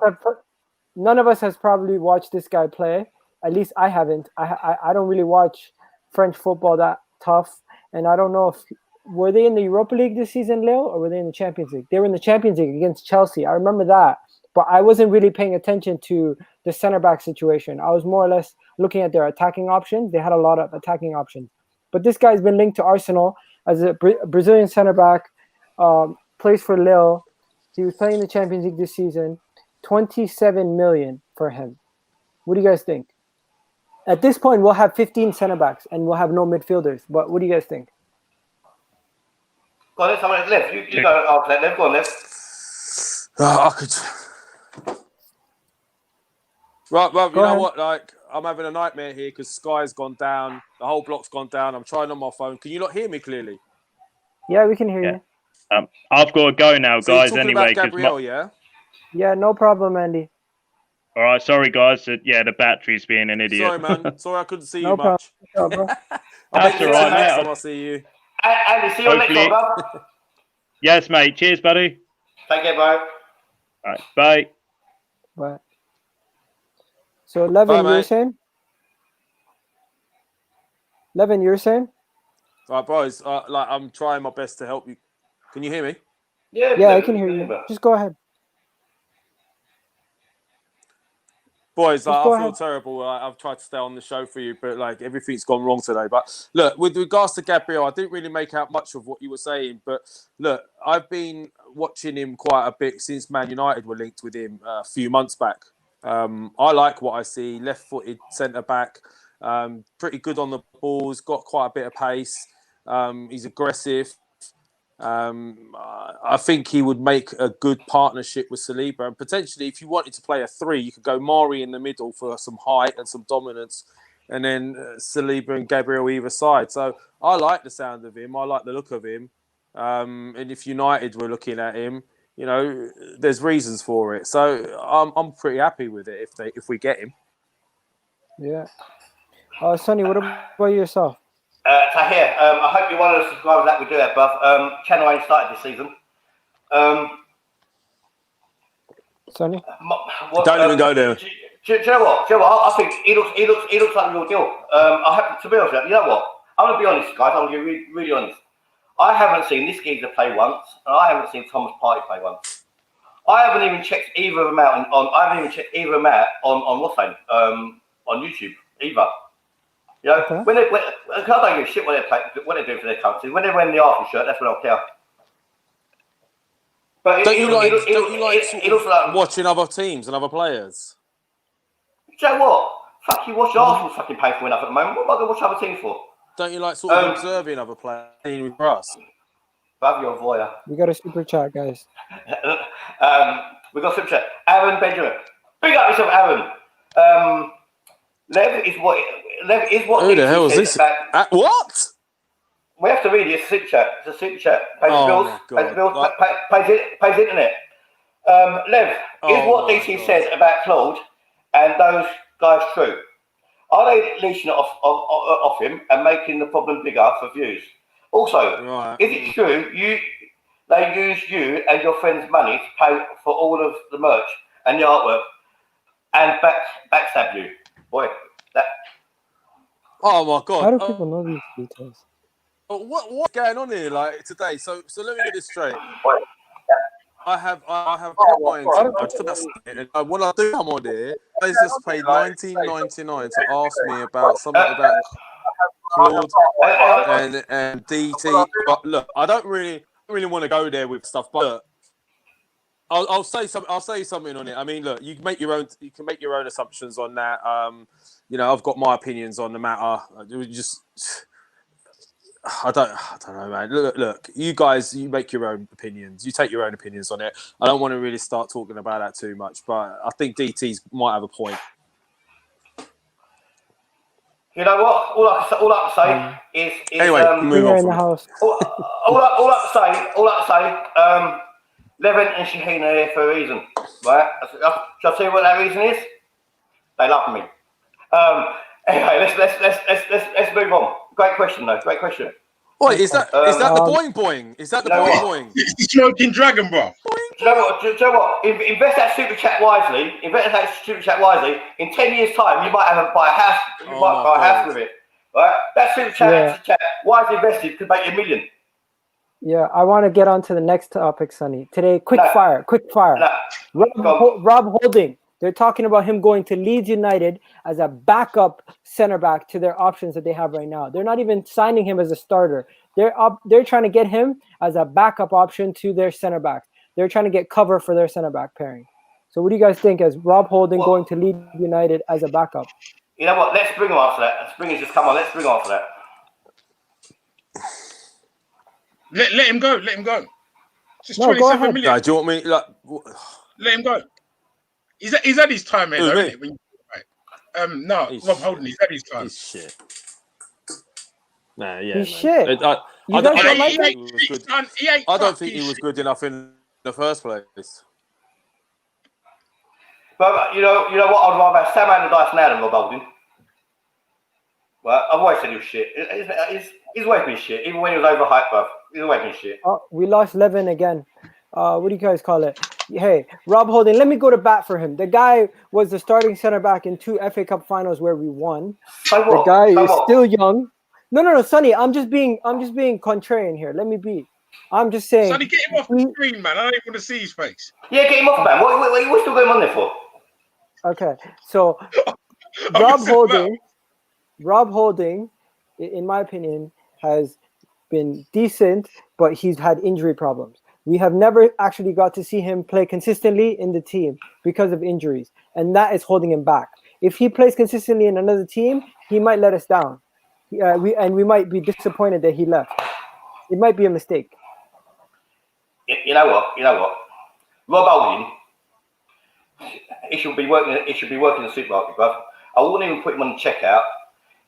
None of us has probably watched this guy play. At least I haven't. I don't really watch French football that tough, and I don't know if were they in the Europa League this season, Leo, or were they in the Champions League? They were in the Champions League against Chelsea. I remember that, but I wasn't really paying attention to the center back situation. I was more or less looking at their attacking options. They had a lot of attacking options, but this guy's been linked to Arsenal as a Brazilian center back. Plays for Lille. He was playing in the Champions League this season. 27 million for him. What do you guys think? At this point, we'll have 15 center backs and we'll have no midfielders. But what do you guys think? Go on, there's someone left. You go after that. Go on, left. I could. Right, well, you know what? Like, I'm having a nightmare here because Sky's gone down. The whole block's gone down. I'm trying on my phone. Can you not hear me clearly? Yeah, we can hear you. I've got to go now, So guys. you're talking Anyway, about Gabriel, yeah? Yeah, no problem, Andy. All right, sorry, guys. The battery's being an idiot. Sorry, man. Sorry, I couldn't see No you much. problem. That's all right, mate. I'll see you. Andy, see you on next one, brother. Yes, mate. Cheers, buddy. Take care, bro. All right, bye. Bye. So, Levin, Bye, you're mate. saying? Levin, you're saying? Right, boys. I'm trying my best to help you. Can you hear me? Yeah, I can hear you. Just go ahead. Boys, I go feel ahead. terrible. I've tried to stay on the show for you, but like everything's gone wrong today. But look, with regards to Gabriel, I didn't really make out much of what you were saying. But look, I've been watching him quite a bit since Man United were linked with him a few months back. I like what I see. Left-footed centre-back, pretty good on the balls, got quite a bit of pace. He's aggressive. I think he would make a good partnership with Saliba, and potentially, if you wanted to play a 3, you could go Mari in the middle for some height and some dominance, and then Saliba and Gabriel either side. So I like the sound of him. I like the look of him. And if United were looking at him, you know, there's reasons for it. So I'm pretty happy with it if we get him. Yeah. Sonny, what about yourself? Tahir, I hope you're one of the subscribers that we do have, bruv. Channel ain't started this season. Sonny? Don't even go there. Do you know what? I think he looks like a real deal. I have to be honest with you. You know what? I'm gonna be honest, guys. I'm gonna be really honest. I haven't seen this geezer play once, and I haven't seen Thomas Partey play once. I haven't even checked either of them out on what's name, on YouTube either. You know, Okay. when I don't give a shit what they're doing for their country. When they're wearing the Arsenal shirt, that's when I'll care. But Don't you like it looks like watching other teams and other players? Do you know what? Fuck you, watch Arsenal fucking pay for enough at the moment. What am I going to watch other teams for? Don't you like sort of observing other players with us? Bruv, you're a voyeur. We got a super chat, guys. We got super chat. Aaron Benjamin. Big up yourself, Aaron. Lev is what Who the hell is this? What? We have to read it. It's a super chat. It's a super chat. Pays the bills. Pays internet. Lev, is what DC said about Claude and those guys true? Are they leashing it off him and making the problem bigger for views? Also, is it true they use you and your friends' money to pay for all of the merch and the artwork and backstab you? Boy, that. Oh my god! How do people know these details? What's going on here like today? So let me get this straight. I have clients when I do come on here, they just paid $19.99 to ask me about something about Claude and DT. But look, I don't really want to go there with stuff. But look, I'll say something on it. I mean, look, you can make your own assumptions on that. You know, I've got my opinions on the matter. I don't know, man. Look, you guys, you make your own opinions. You take your own opinions on it. I don't want to really start talking about that too much, but I think DT's might have a point. You know what? All I can say is anyway, move on in from the house. all I can say, Levin and Shaheen are here for a reason, right? Shall I tell you what that reason is? They love me. Anyway, let's move on. Great question, though. Great question. Wait, is that the boing boing? Is that the boing boing? It's the smoking dragon, bro. Do you know what? Invest that super chat wisely. In 10 years' time, you might buy a house. You might buy a house with it. Right? That super chat, wisely invested, could make you $1 million. Yeah, I want to get on to the next topic, Sonny. Today, quick fire. No. Rob Holding. They're talking about him going to Leeds United as a backup center back to their options that they have right now. They're not even signing him as a starter. They're trying to get him as a backup option to their center back. They're trying to get cover for their center back pairing. So what do you guys think as Rob Holding going to Leeds United as a backup? You know what? Let's bring him on for that. Let's bring him on for that. Let him go. Let him go. Just No, go ahead. $27 million. Do you want me like? Let him go. He's had his time, man. Rob Holding, he's had his time. He's shit. Nah, yeah. He's shit. I don't think he was good enough in the first place. But you know what? I'd rather have Sam Allardyce now than Rob Holding. Well, I've always said he was shit. He's always been shit, even when he was overhyped, bruv. He's always been shit. Oh, we lost Levin again. What do you guys call it? Hey, Rob Holding, let me go to bat for him. The guy was the starting center back in 2 FA Cup finals where we won. The guy is still young. No, Sonny, I'm just being contrarian here. Let me be. I'm just saying. Sonny, get him off the screen, man. I don't even want to see his face. Yeah, get him off, man. What still going on there for? Okay, so Rob Holding, in my opinion, has been decent, but he's had injury problems. We have never actually got to see him play consistently in the team because of injuries, and that is holding him back. If he plays consistently in another team, he might let us down. We might be disappointed that he left. It might be a mistake. You know what? Rob Holding, he should be working in the supermarket, bruv. I wouldn't even put him on the checkout.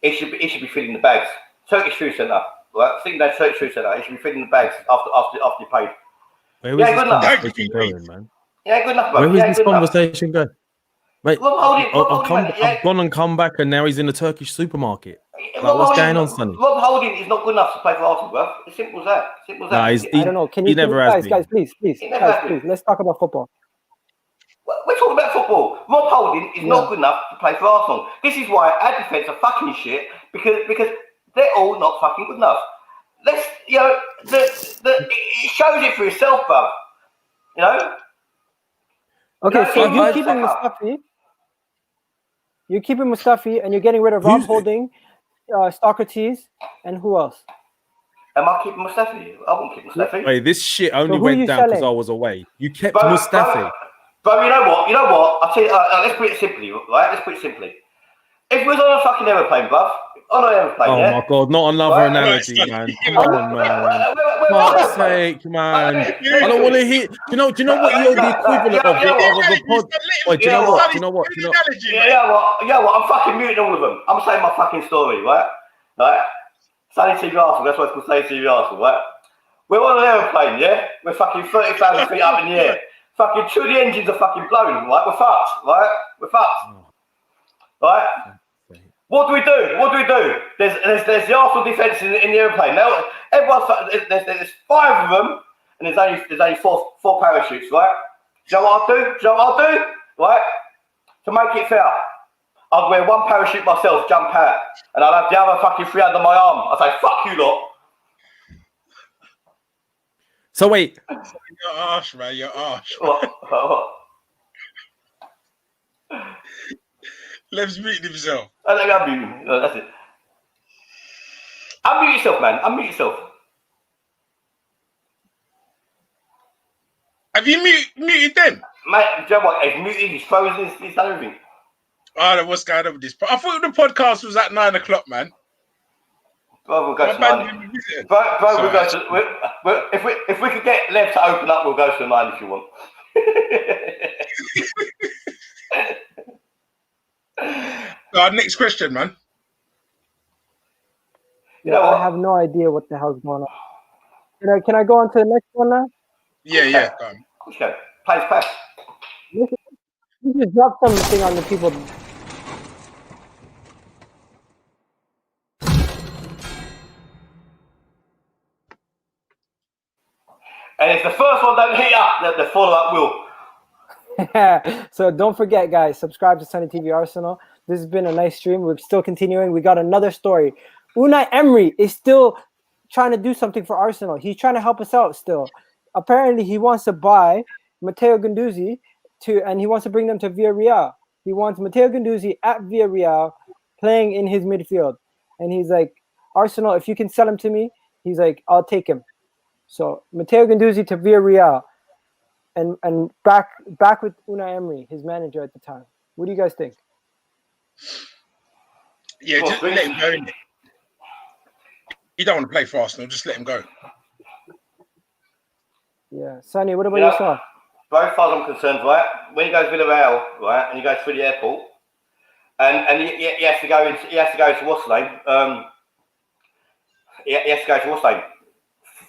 He should be filling the bags. Turkish food centre, right? Think that Turkish food centre. He should be filling the bags after you paid. Where was this conversation going, man? Yeah, good enough, bro. Where was this conversation going? Mate, I've gone and come back, and now he's in a Turkish supermarket. What's going on, Sonny? Rob Holding is not good enough to play for Arsenal, bro. It's simple as that. Nah, I don't know. Can you guys, please, let's talk about football. We're talking about football. Rob Holding is not good enough to play for Arsenal. This is why our defence are fucking shit because they're all not fucking good enough. let's, you know, it shows it for yourself, bruv. You know? Okay, No, so you you're just keeping suck up. Mustafi. You're keeping Mustafi, and you're getting rid of Rob Who's- Holding, Socrates, and who else? Am I keeping Mustafi? I won't keep Mustafi. Wait, this shit only who went you down because selling? I was away. You kept Bro, Mustafi. Bro, you know what? I'll tell you, let's put it simply, right? Let's put it simply. If we was on a fucking airplane, bruv, on an airplane, Oh yeah? my god, not another Right, analogy, right, man. right. Come on, man. Fuck's sake, man. I don't want to hear. Do you know what you're the equivalent of a pod? Wait, do you know what? Do you know what? Do you know? Yeah, what? I'm fucking muting all of them. I'm saying my fucking story, right? Right? Sonny TV Arsenal, that's what it's called, Sonny TV Arsenal, right? We're on an aeroplane, yeah? We're fucking 30,000 feet up in the air. Fucking two of the engines are fucking blown, right? We're fucked, right? We're fucked. Right? What do we do? There's the Arsenal defence in the aeroplane. Now, there's five of them, and there's only four parachutes, right? Do you know what I'll do? Right? To make it fair, I'd wear one parachute myself, jump out, and I'd have the other fucking three under my arm. I'd say, fuck you lot. So wait, You're harsh, man. You're harsh. What? Lev's muting himself. I think I'll mute you. That's it. Unmute yourself, man. Unmute yourself. Have you muted them? Mate, do you know what? He's muted, he's frozen, he's done everything. Oh, what's going on with this? I thought the podcast was at 9 o'clock, man. Bro, we'll go to 9. We'll go to... If we could get Lev to open up, we'll go to 9 if you want. Next question, man. Yeah, I have no idea what the hell's going on. Can I go on to the next one now? Yeah. Go on. Okay. Plays pass. You just drop something on the people. And if the first one don't hit up, the follow-up will. So don't forget, guys, subscribe to Sonny TV Arsenal. This has been a nice stream. We're still continuing. We got another story. Unai Emery is still trying to do something for Arsenal. He's trying to help us out still. Apparently, he wants to buy Matteo Guendouzi and he wants to bring them to Villarreal. He wants Matteo Guendouzi at Villarreal playing in his midfield. And he's like, Arsenal, if you can sell him to me, he's like, I'll take him. So Matteo Guendouzi to Villarreal and back with Unai Emery, his manager at the time. What do you guys think? Yeah, just let him go in. You don't want to play for Arsenal, just let him go. Yeah. Sonny, what about yourself? Both far as I'm concerned, right? When he goes to Villarreal, right, and he goes through the airport, and he has to go to what's the name? He has to go to what's the name?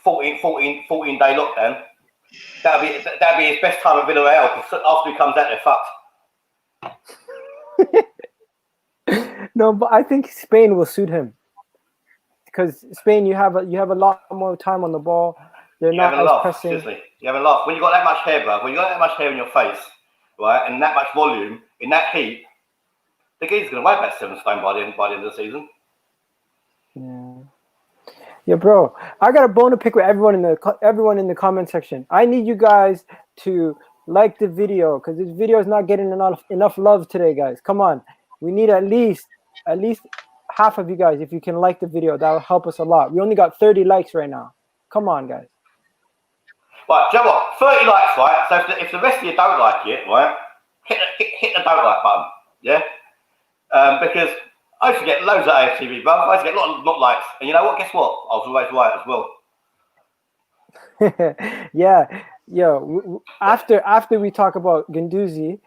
14-day lockdown. That'd be his best time at Villarreal, because after he comes out, they're fucked. No, but I think Spain will suit him, because Spain, you have a lot more time on the ball. They're not as pressing. Seriously, you haven't laughed. When you got that much hair, bro, when you got that much hair in your face, right, and that much volume in that heat, the geezer's gonna weigh about 7 stone by the end of the season. Yeah, bro. I got a bone to pick with everyone in the comment section. I need you guys to like the video, because this video is not getting enough love today, guys. Come on, we need at least half of you guys. If you can like the video, that will help us a lot. We only got 30 likes right now. Come on, guys. Right, do you know what? 30 likes, right? So if the rest of you don't like it, right, hit the don't like button, yeah? Because I used to get loads of AFTV, bro. I used to get a lot of likes. And you know what? Guess what? I was always right as well. Yeah. After we talk about Guendouzi,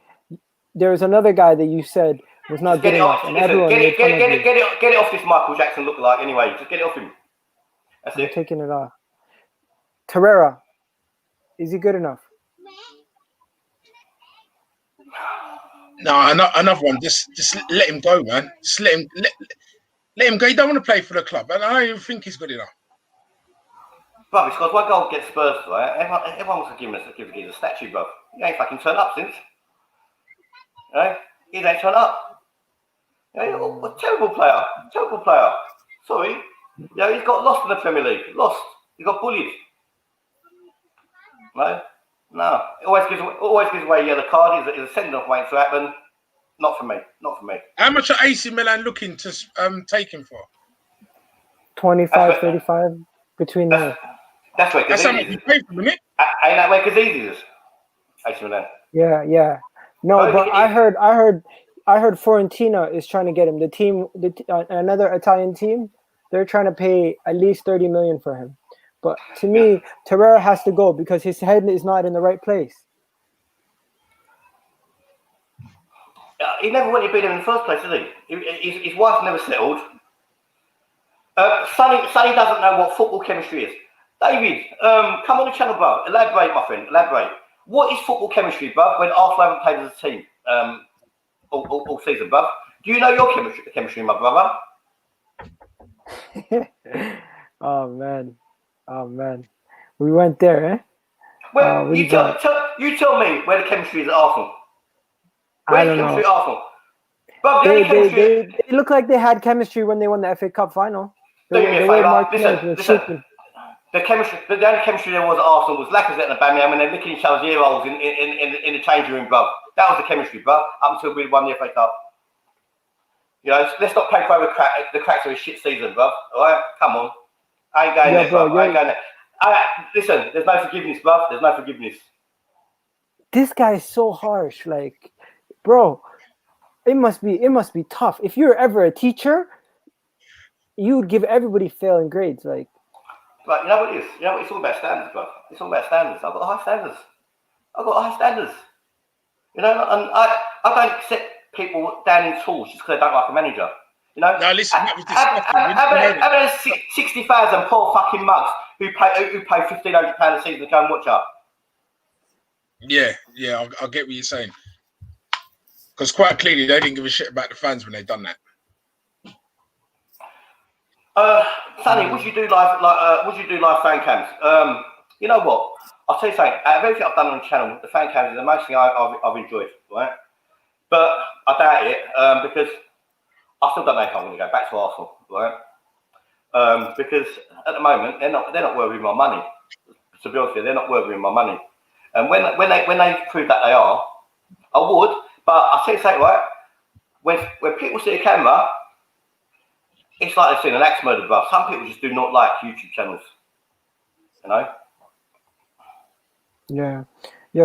there was another guy that you said was not good enough. Get it off this Michael Jackson lookalike anyway. Just get it off him. That's it. I'm taking it off. Torreira, is he good enough? No, another one. Just let him go, man. Just let him go. He don't want to play for the club, and I don't even think he's good enough. Bro, it's got one goal against Spurs, right? Everyone wants to give a statue, bro. He ain't fucking turned up since. Right? He ain't turned up. A terrible player. Sorry. Yeah, he's got lost in the Premier League. Lost. He got bullied. No. It always gives away a yellow card. He's a send-off waiting to happen. Not for me. How much are AC Milan looking to take him for? 25, 35 between there. That's where That's how much you pay for him, isn't it? Ain't that where Gazidis is? AC Milan. Yeah. No, but I heard Fiorentina is trying to get him. The team, another Italian team, they're trying to pay at least 30 million for him. But to me, Torreira has to go because his head is not in the right place. He never wanted to be there in the first place, did he? His wife never settled. Sonny doesn't know what football chemistry is. David, come on the channel, bro. Elaborate, my friend. Elaborate. What is football chemistry, bro? When Arsenal haven't played as a team all season, bro? Do you know your chemistry, my brother? Oh man, we went there, eh? Well, you tell me where the chemistry is at Arsenal. Where's the chemistry at Arsenal? Bro, they look like they had chemistry when they won the FA Cup final. Do me a favour. Listen. The only chemistry there was at Arsenal was Lacazette and Aubameyang when they're licking each other's ear holes in the changing room, bro. That was the chemistry, bro. Up until we won the FA Cup. Let's not play for the cracks of a shit season, bro. All right, come on. I ain't going there, bro. I ain't going there. Listen, there's no forgiveness, bro. There's no forgiveness. This guy is so harsh, like, bro. It must be tough. If you're ever a teacher, you would give everybody failing grades, like. But you know what it is? It's all about standards, bro. It's all about standards. I've got high standards. And I don't set people down in tools just because they don't like a manager. No, listen, that was disgusting. How about 60,000 poor fucking mugs who pay £1,500 a season to go and watch up? Yeah, I get what you're saying. Because quite clearly they didn't give a shit about the fans when they done that. Sonny, would you do live fan cams? You know what? I'll tell you something. Out of everything I've done on the channel, the fan cams is the most thing I've enjoyed, right? But I doubt it because I still don't know if I'm going to go back to Arsenal, right? Because at the moment they're not worthy of my money. To be honest with you, they're not worthy of my money. And when they prove that they are, I would. But I'll tell you something, right? When people see a camera, it's like they've seen an axe murder, bro. Some people just do not like YouTube channels, Yeah,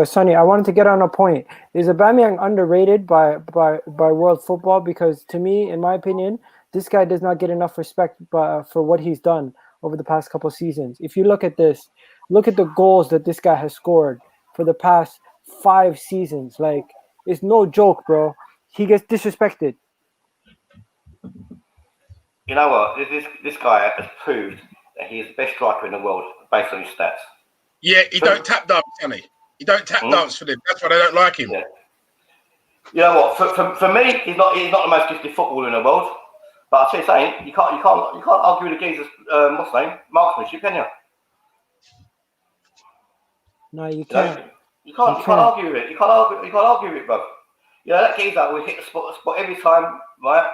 Sonny, I wanted to get on a point. Is Aubameyang underrated by world football? Because to me, in my opinion, this guy does not get enough respect for what he's done over the past couple of seasons. If you look at this, look at the goals that this guy has scored for the past 5 seasons. Like, it's no joke, bro. He gets disrespected. You know what? This guy has proved that he is the best striker in the world based on his stats. Yeah, he don't tap dance, Sonny. He don't tap dance for them. That's why they don't like him. Yeah. You know what? For me, he's not the most gifted footballer in the world. But I'll tell you something, you can't argue with the geezer's what's his name? Marksmanship, can you? No, you can't. You can't argue with it. You can't argue with it, bro. That geezer will hit the spot every time, right?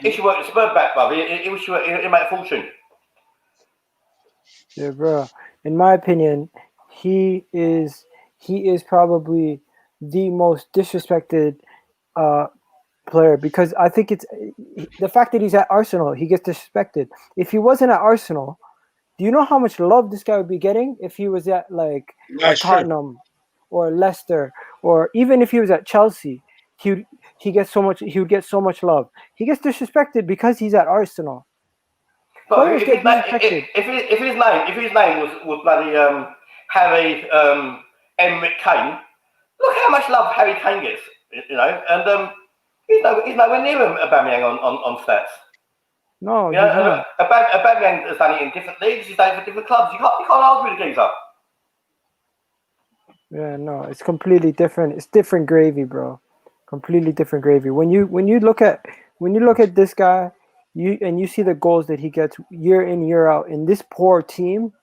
He should work the Spurs back, bro. He make a fortune. Yeah, bro. In my opinion, he is probably the most disrespected player because I think it's the fact that he's at Arsenal, he gets disrespected. If he wasn't at Arsenal, do you know how much love this guy would be getting if he was at Tottenham or Leicester, or even if he was at Chelsea? He would get so much love. He gets disrespected because he's at Arsenal. But if his name was bloody Harry-emerick Kane, look how much love Harry Kane gets, and he's nowhere near Aubameyang on stats. No, Aubameyang has done it in different leagues. He's done it for different clubs. You can't argue with the geezer. Yeah, no, it's completely different. It's different gravy, bro. Completely different gravy. When you look at this guy, you see the goals that he gets year in, year out in this poor team,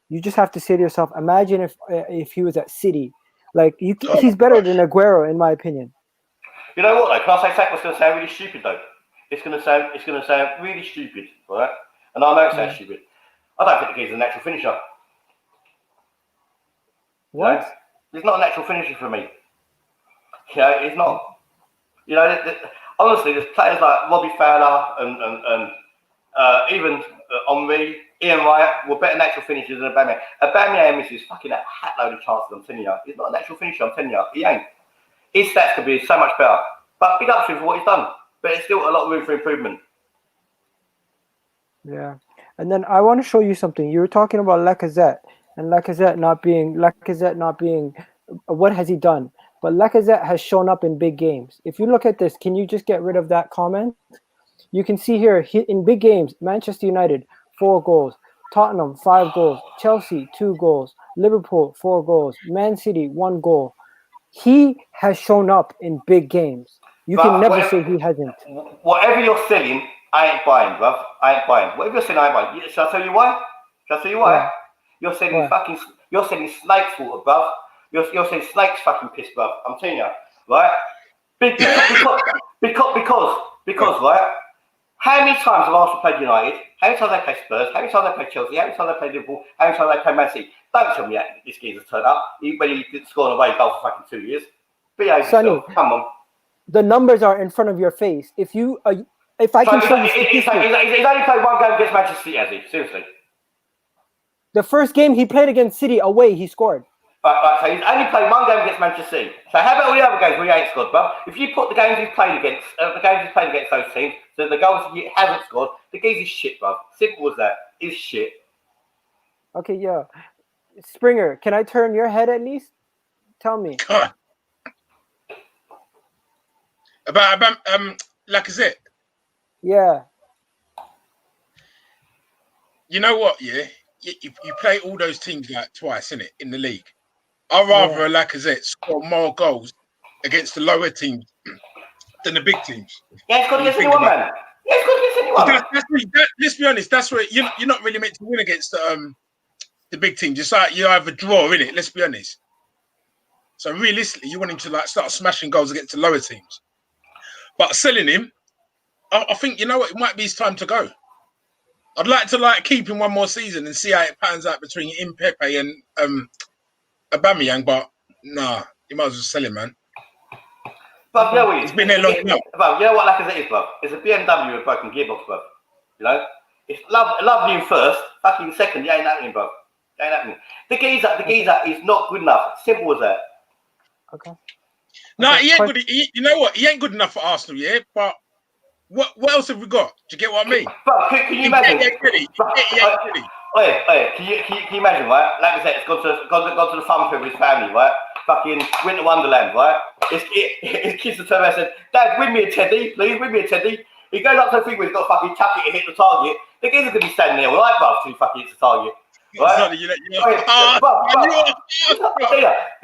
you just have to say to yourself, imagine if he was at City. Like he's better than Aguero, in my opinion. You know what though? Can I say something that's going to sound really stupid though? It's gonna sound really stupid, right? And I know it sounds stupid. I don't think the geezer's a natural finisher. What? You know? He's not a natural finisher for me. You know, he's not. You know, honestly, there's players like Robbie Fowler and even Henry, Ian Wright were better natural finishers than Aubameyang. Aubameyang misses fucking a hat load of chances, I'm telling you. He's not a natural finisher, I'm telling you. He ain't. His stats could be so much better. But big up to him for what he's done. But there's still a lot of room for improvement. Yeah. And then I want to show you something. You were talking about Lacazette and Lacazette not being what has he done? But Lacazette has shown up in big games. If you look at this, can you just get rid of that comment? You can see here in big games, Manchester United, 4 goals, Tottenham, 5 goals, Chelsea, 2 goals, Liverpool, 4 goals, Man City, 1 goal. He has shown up in big games. You can never say he hasn't. Whatever you're selling, I ain't buying, bruv. I ain't buying. Whatever you're selling, I ain't buying. Shall I tell you why? Yeah. You're selling you're selling snakes water, bruv. You're selling snakes fucking piss, bruv. I'm telling you, right? Because, right? How many times have Arsenal played United? How many times they play Spurs? How many times they play Chelsea? How many times they play Liverpool? How many times they play Man City? Don't tell me that this geezer's turned up when he didn't score an away goal for fucking 2 years. Behave yourself. Come on. The numbers are in front of your face. If I can show you he's only played 1 game against Manchester City, has he? Seriously. The first game he played against City away, he scored. Right, so he's only played 1 game against Manchester City. So how about all the other games where he ain't scored, bruv? If you put the games he's played against, those teams, so the goals he hasn't scored, the geezer's shit, bruv. Simple as that. He's shit. Okay, yeah. Springer, can I turn your head at least? Tell me. About Lacazette. Yeah. You know what? Yeah, you play all those teams like twice, innit, in the league. I'd rather a Lacazette score more goals against the lower teams than the big teams. Yeah, he's got against anyone, man. Yeah, he's got against anyone. Let's be honest. That's where you're not really meant to win against the big teams. It's like you either draw, innit. Let's be honest. So realistically, you want him to like start smashing goals against the lower teams. But selling him, I think, you know what, it might be his time to go. I'd like to keep him 1 more season and see how it pans out between Pepe and Aubameyang, but nah, you might as well sell him, man. But you know what he's been there long enough. You know what Lacazette is, bruv? It's a BMW with a broken gearbox, bruv. You know? It's lovely in first, fucking second, it ain't happening, bruv. It ain't happening. The geezer is not good enough. Simple as that. Okay. No, he ain't good. You know what? He ain't good enough for Arsenal, yeah. But what else have we got? Do you get what I mean? But can you imagine? Can you imagine, right? Lacazette's gone to the fun with his family, right? Fucking Winter Wonderland, right? His kids have turned around and said, "Dad, win me a teddy, please, win me a teddy." He goes up to the thing where he's got to fucking chuck it and hit the target. The geezer's gonna be standing there, right, bruv, till he fucking hits the target. Right?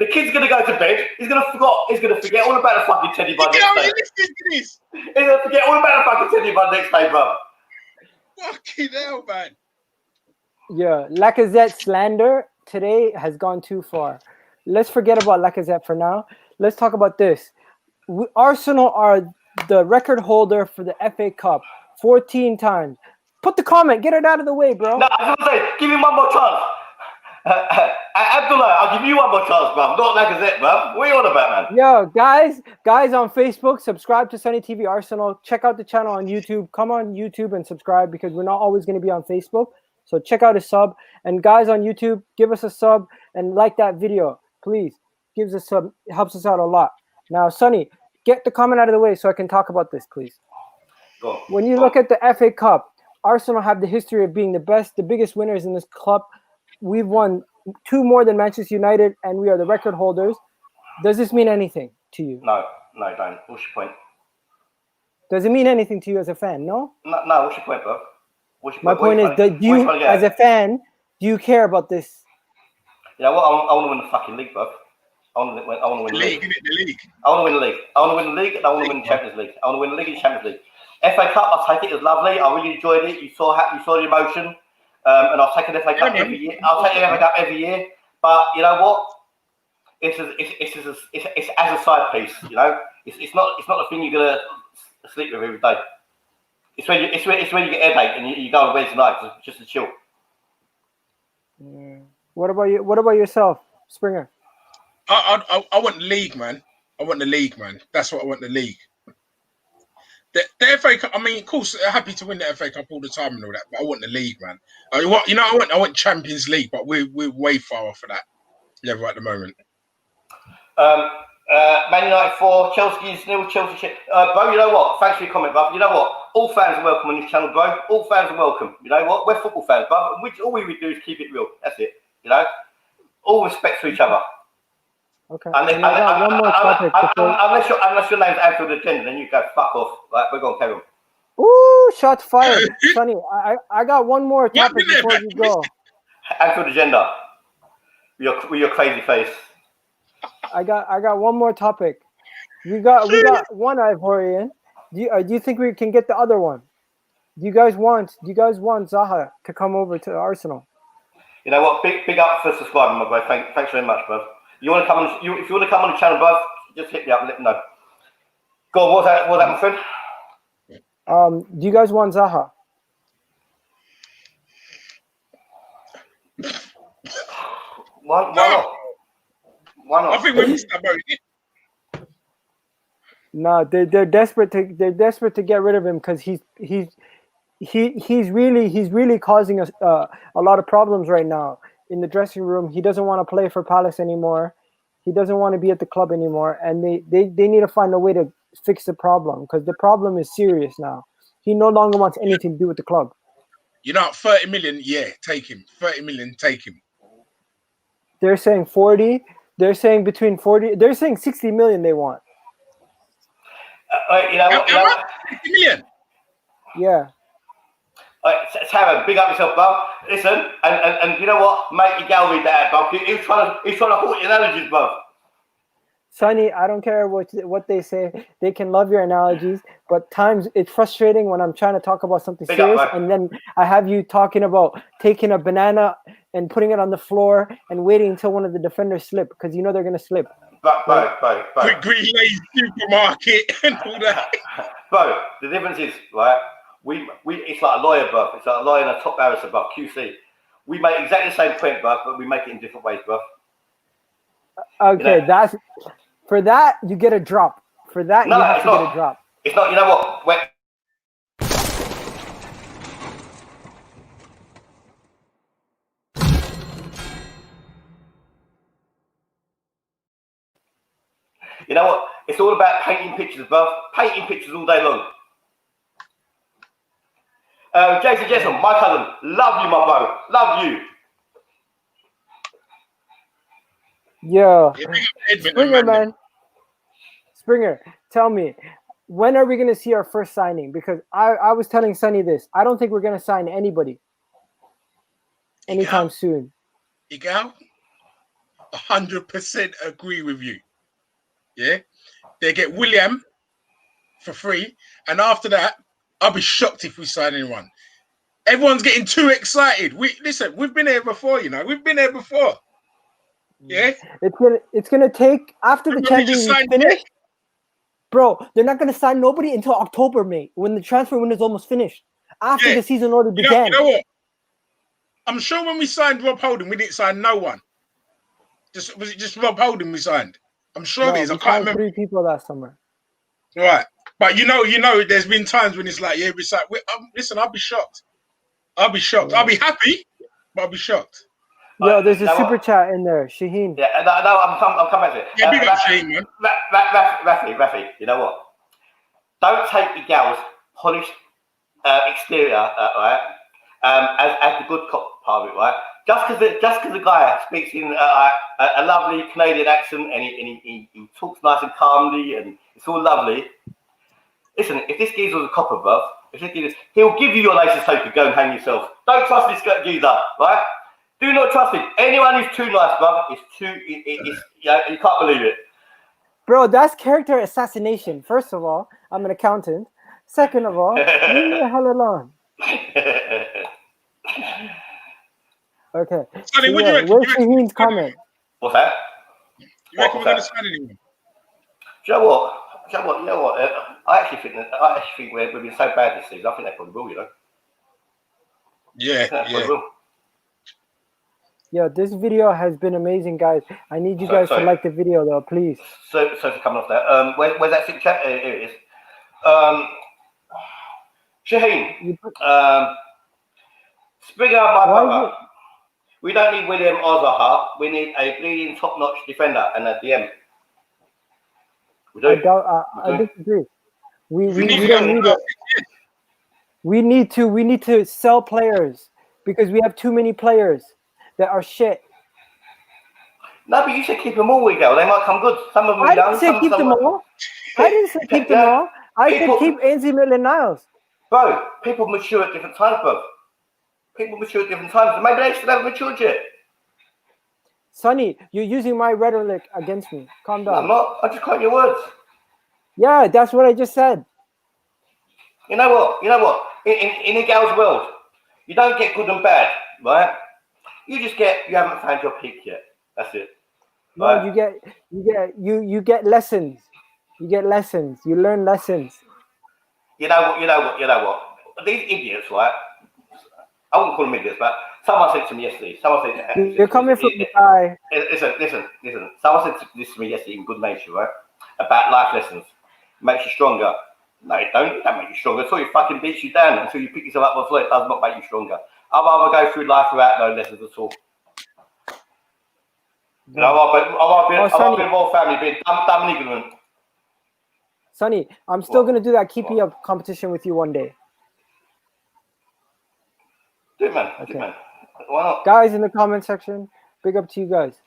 The kid's gonna go to bed. He's gonna forget all about the fucking teddy bar next day. He's gonna forget all about the fucking teddy bar next day, bro. Fucking hell, man. Yeah, Lacazette slander today has gone too far. Let's forget about Lacazette for now. Let's talk about this. Arsenal are the record holder for the FA Cup 14 times. Put the comment. Get it out of the way, bro. No, I was going to say, give him 1 more chance. Abdullah, I'll give you 1 more chance, bro. Not Lacazette, bro. What are you on about, man? Yo, guys on Facebook, subscribe to Sonny TV Arsenal. Check out the channel on YouTube. Come on YouTube and subscribe because we're not always going to be on Facebook. So check out a sub. And guys on YouTube, give us a sub and like that video. Please. Gives us sub. It helps us out a lot. Now, Sonny, get the comment out of the way so I can talk about this, please. When you look at the FA Cup, Arsenal have the history of being the biggest winners in this club. We've won 2 more than Manchester United, and we are the record holders. Does this mean anything to you? No, don't. What's your point? Does it mean anything to you as a fan? No? No, what's your point, bro? My point is, as a fan, do you care about this? You know what? I want to win the fucking league, bro. I want to win the league. I want to win the league. I want to win the league, and I want to win the Champions League. I want to win the league and Champions League. FA Cup, I'll take it. It was lovely. I really enjoyed it. You saw the emotion, and I'll take an FA Cup every year. I'll take the FA Cup every year. But you know what? It's as a side piece. You know, it's not the thing you're gonna sleep with every day. It's when you get headache and you go on Wednesday night just to chill. Yeah. What about you? What about yourself, Springer? I want the league, man. I want the league, man. That's what I want, the league. The FA Cup, I mean, of course, happy to win the FA Cup all the time and all that, but I want the league, man. I want Champions League, but we're way far off of that level at the moment. Man United 4, Chelsea 0, Chelsea shit. Bro, you know what? Thanks for your comment, bro. You know what? All fans are welcome on this channel, bro. All fans are welcome. You know what? We're football fans, bro. All we would do is keep it real. That's it. You know? All respect to each other. Okay. Unless your name's Anfield Agenda, then you go fuck off. Right, we're going to carry on. Ooh, shots fired. Sonny, I got one more topic before you go. Anfield Agenda. With your crazy face. I got one more topic. We got one Ivorian. Do you think we can get the other one? Do you guys want Zaha to come over to Arsenal? You know what? Big up for subscribing, my bro. Thanks very much, bro. If you want to come on the channel, bro, just hit me up and let me know. Go on, what was that, my friend? Do you guys want Zaha? Why not? Why not? I think we missed that, bro. No, they're desperate to get rid of him because he's really causing us a lot of problems right now in the dressing room. He doesn't want to play for Palace anymore. He doesn't want to be at the club anymore, and they need to find a way to fix the problem because the problem is serious now. He no longer wants anything to do with the club. You know, 30 million, yeah, take him. 30 million, take him. They're saying 40. They're saying between 40. They're saying 60 million they want. You know what? 60 million? Yeah. Tara, big up yourself, bro. Listen, and you know what? Mate, you gal read that, bro. He's trying to hold your analogies, bro. Sonny, I don't care what they say. They can love your analogies, but times it's frustrating when I'm trying to talk about something serious, and then I have you talking about taking a banana and putting it on the floor and waiting until one of the defenders slip because you know they're gonna slip. Bro. Green Lane Supermarket and all that. Bro, the difference is, right? We it's like a lawyer, bro. It's like a lawyer and a top barrister, bro. QC. We make exactly the same point, bro, but we make it in different ways, bro. Okay, you know? that's for that you get a drop. For that you have to get a drop. It's not. You know what? You know what? It's all about painting pictures, bro. Painting pictures all day long. Jason Jensen, my cousin, love you, my bro. Love you. Yeah. Springer, man. Springer, tell me, when are we going to see our first signing? Because I was telling Sonny this. I don't think we're going to sign anybody anytime soon. Igal, 100% agree with you. Yeah? They get William for free. And after that, I'll be shocked if we sign anyone. Everyone's getting too excited. We've been here before, you know. We've been here before. Yeah? It's gonna take after the Champions League finish. Bro, they're not gonna sign nobody until October, mate, when the transfer window is almost finished. After the season already began. You know what? I'm sure when we signed Rob Holding, we didn't sign no one. Was it just Rob Holding we signed? I'm sure it is. I can't remember. 3 people last summer. Right. But you know, there's been times when it's like, yeah, we signed. Listen, I'll be shocked. I'll be shocked. I'll be happy, but I'll be shocked. Yo, there's a super chat in there, Shaheen. Yeah, no, I'm coming back to it. Yeah, big up Shaheen, man. Rafi, you know what? Don't take your gal's polished exterior, right? As the good cop part of it, right? Just because the guy speaks in a lovely Canadian accent and he talks nice and calmly and it's all lovely. Listen, if this geezer's a copper, bruv, he'll give you your license tape to go and hang yourself. Don't trust this geezer, right? Do not trust him. Anyone who's too nice, bruv, you can't believe it. Bro, that's character assassination. First of all, I'm an accountant. Second of all, leave me the hell alone. Okay. Sonny, what do you reckon? Where's Shaheen's comment? What's that? You reckon we're going to sign anyone? Do you know what? You know what? I actually think we've been so bad this season. I think they probably will. You know. Yeah, Probably will. Yeah, this video has been amazing, guys. I need you guys to like the video, though, please. So for coming off that. Where's that thing? Here it is. Shaheen. Springer, my brother. We don't need William Ozaha. We need a bleeding top-notch defender and a DM. We do. I disagree. We don't need it. We need to sell players because we have too many players that are shit. No, but you should keep them all, Miguel. They might come good. Some of them I young. didn't say keep them all. I didn't say keep them all. I said keep Ainsley Maitland-Niles. Bro, people mature at different times, bro. People mature at different times. Maybe they still haven't matured yet. Sonny, you're using my rhetoric against me. Calm down. No, I'm not. I'm just quoting your words. Yeah, that's what I just said. You know what? In a gal's world, you don't get good and bad, right? You haven't found your peak yet. That's it. Right? No, you get lessons. You get lessons. You learn lessons. You know what? These idiots, right? I wouldn't call them idiots, but someone said to me yesterday. You're coming from the guy. Listen. Someone said this to me yesterday in good nature, right? About life lessons. Makes you stronger. No, it don't. It don't make you stronger. Until it fucking beats you down, until you pick yourself up on the floor, it does not make you stronger. I'd rather go through life without no lessons at all. You know, I'd rather be a royal family being dumb and ignorant. Sonny, I'm still going to do that keeping up competition with you one day. Do it, man. Okay. Do it, man. Why not? Guys in the comment section, big up to you guys.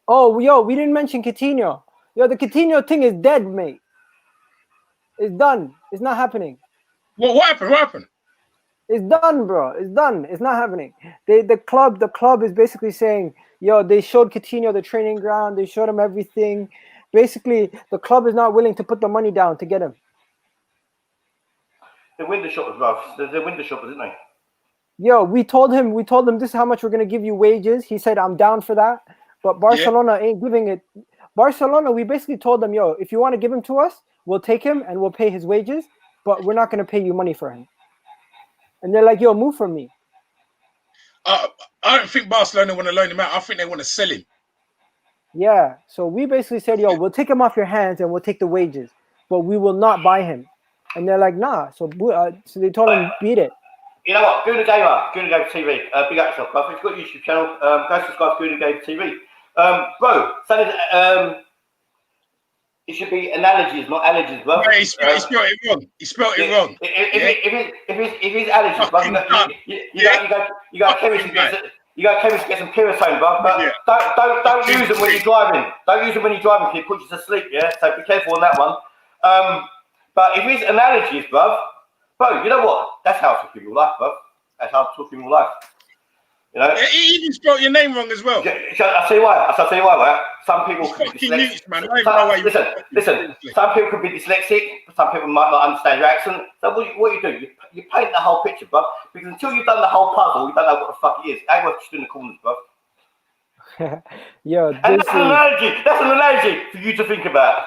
Oh, yo, we didn't mention Coutinho. Yo, the Coutinho thing is dead, mate. It's done. It's not happening. What happened? What happened? It's done, bro. It's done. It's not happening. The club is basically saying, yo, they showed Coutinho the training ground. They showed him everything. Basically, the club is not willing to put the money down to get him. The window shop was rough. The window shop, isn't they? Yo, we told him this is how much we're gonna give you wages. He said, I'm down for that. But Barcelona ain't giving it. Barcelona, we basically told them, yo, if you want to give him to us, we'll take him and we'll pay his wages, but we're not gonna pay you money for him. And they're like, yo, move from me. I don't think Barcelona want to loan him out. I think they want to sell him. Yeah. So we basically said, yo, we'll take him off your hands and we'll take the wages, but we will not buy him. And they're like, nah. So they told him, beat it. You know what? Gooner Gamer TV. Big up yourself, bro. If you've got a YouTube channel, go subscribe to Gooner Gamer TV. Bro, it should be analogies, not allergies, bro. Yeah, he spelled it wrong. He spelled it wrong. If it's allergies, bro, you go to chemist and get some Pyrazone, bro. But don't use them when you're driving. Don't use them when you're driving because it puts you to sleep. Yeah, so be careful on that one. But if it's analogies, bro, you know what? That's how I talk in real life, bro. That's how I talk in real life. You know? He even spelled your name wrong as well. I'll tell you why. Right? Some people could be dyslexic. Listen. Some people could be dyslexic. Some people might not understand your accent. So what you do, you paint the whole picture, bro. Because until you've done the whole puzzle, you don't know what the fuck it is. Ain't worth just in the corners, bro. Yo, and that's an analogy for you to think about.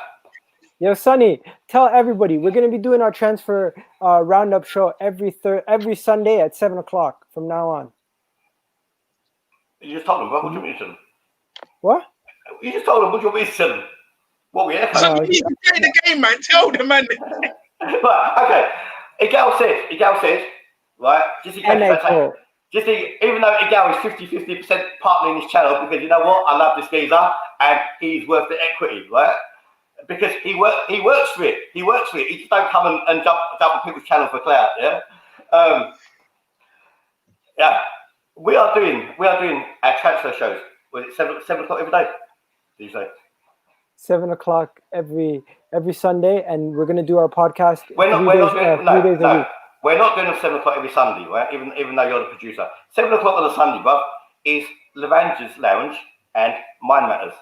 Yo, Sonny, tell everybody we're gonna be doing our transfer roundup show every Sunday at 7:00 from now on. You just told them, bro. What do you want me to tell them? What? You just told them. What do you want me to tell them? What we have? So you can play the game, man. Tell them, man. Right, okay. Igal says, right? Even though Igal is 50% partner in this channel, because you know what? I love this geezer and he's worth the equity, right? Because he works for it. He just don't come and jump on people's channel for clout, yeah? Yeah. We are doing our transfer shows. Was it 7 o'clock every day? Did you say? 7:00 every Sunday, and we're gonna do our podcast. We're not doing them 7 o'clock every Sunday, right? Even though you're the producer. 7 o'clock on a Sunday, bruv, is Lavanger's Lounge and Mind Matters.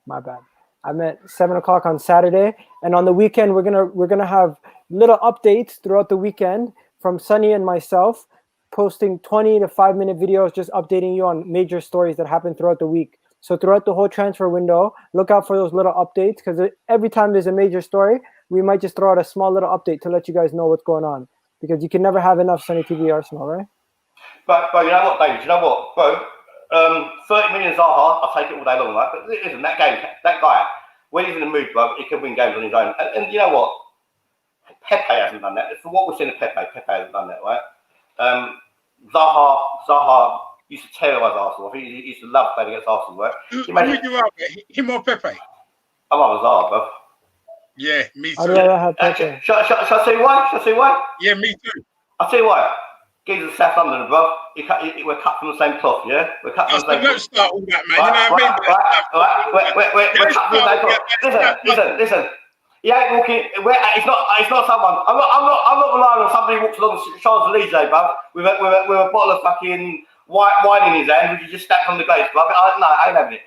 My bad. I meant 7:00 on Saturday, and on the weekend we're gonna have little updates throughout the weekend from Sonny and myself, posting 20 to 5 minute videos, just updating you on major stories that happen throughout the week. So throughout the whole transfer window, look out for those little updates, because every time there's a major story, we might just throw out a small little update to let you guys know what's going on, because you can never have enough Sonny TV Arsenal, right? But you know what, David? You know what, bro? 30 million Zaha, I'll take it all day long, right? But listen, that guy, when he's in the mood, bro, he can win games on his own. And you know what? Pepe hasn't done that. For what we've seen of Pepe hasn't done that, right? Zaha used to terrorise Arsenal. I think he used to love playing against Arsenal, right? Him or Pepe? I'm on Zaha, bro. Yeah, me too. I'd rather have Pepe. Shall I say why? Shall I say why? Yeah, me too. I'll tell you why. Geezer's South London, bro. We're cut from the same cloth, yeah? We're cut from the same Don't cloth. start all that, man. You know what I mean? We're cut from the same cloth. Listen. He ain't walking. It's not someone. I'm not relying on somebody who walks along the Champs-Elysees, bro, with a bottle of fucking wine in his hand, which he just stacked on the glaze, bro. No, I ain't having it.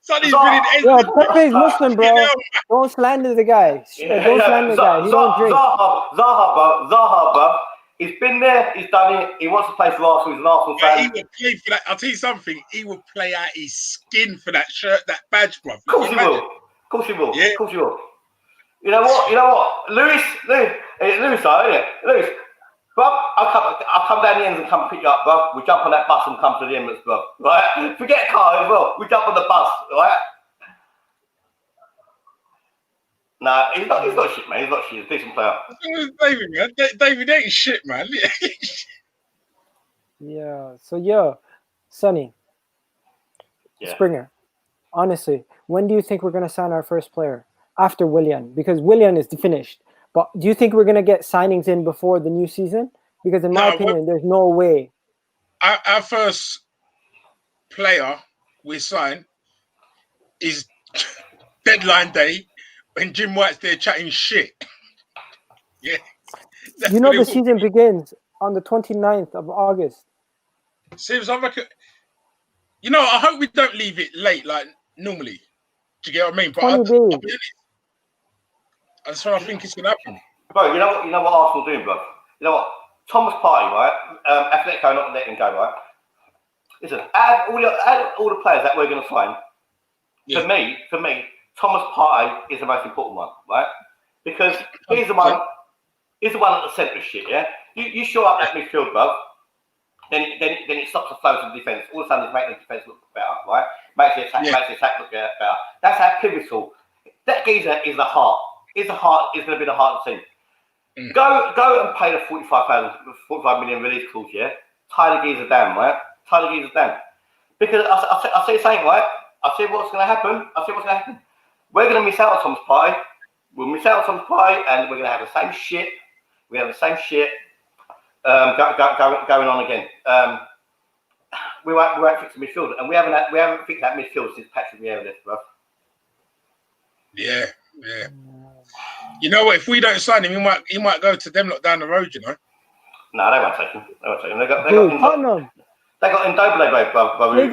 Sonny's been in Yo, Pepe's Muslim, bro. Don't slander the guy. Don't slander the guy. He don't drink. Zaha, bro. He's been there. He's done it. He wants to play for Arsenal. He's an Arsenal fan. He would play for that. I'll tell you something. He would play out his skin for that shirt, that badge, bro. Of course he will. Of course he will. Yeah. Of course he will. You know what? Lewis, isn't it? Lewis, bro, I'll come down the ends and come pick you up, bro. We jump on that bus and come to the Emirates, bro. Right? Forget car as well. We jump on the bus, right? Nah, he's not shit, man. He's not shit. He's a decent player. David, man. David ain't shit, man. Yeah. So, Sonny. Yeah. Springer. Honestly, when do you think we're going to sign our first player? After Willian, because Willian is finished. But do you think we're going to get signings in before the new season? Because in my opinion, there's no way. Our first player we sign is deadline day when Jim White's there chatting shit. Yeah. You know the season begins on the 29th of August. Seems I reckon. You know, I hope we don't leave it late like normally. Do you get what I mean? But 20 days. That's what I think it's gonna happen. Bro, you know what Arsenal doing, bro? You know what? Thomas Partey, right? Atletico not letting him go, right? Listen, out of all the players that we're going to sign, for me, Thomas Partey is the most important one, right? Because he's the one at the centre of shit, yeah? You shore up that midfield, bro, then it stops the flow of the defence. All of a sudden, it's making the defence look better, right? Makes the attack look better. That's how pivotal. That geezer is the heart. Is going to be the heart of the team. Go and pay the 45 million release clause, yeah? Tie the geezer down, right? Tie the geezer down. Because I see something, right? I see what's going to happen. We're going to miss out on Thomas Partey. We'll miss out on Thomas Partey, and we're going to have the same shit. Going on again. We won't fix the midfield, and we haven't fixed that midfield since Patrick Vieira left, bro. Yeah. You know what? If we don't sign him, he might go to them lot down the road. You know. No, they won't take him. They got Ndombele, bro. They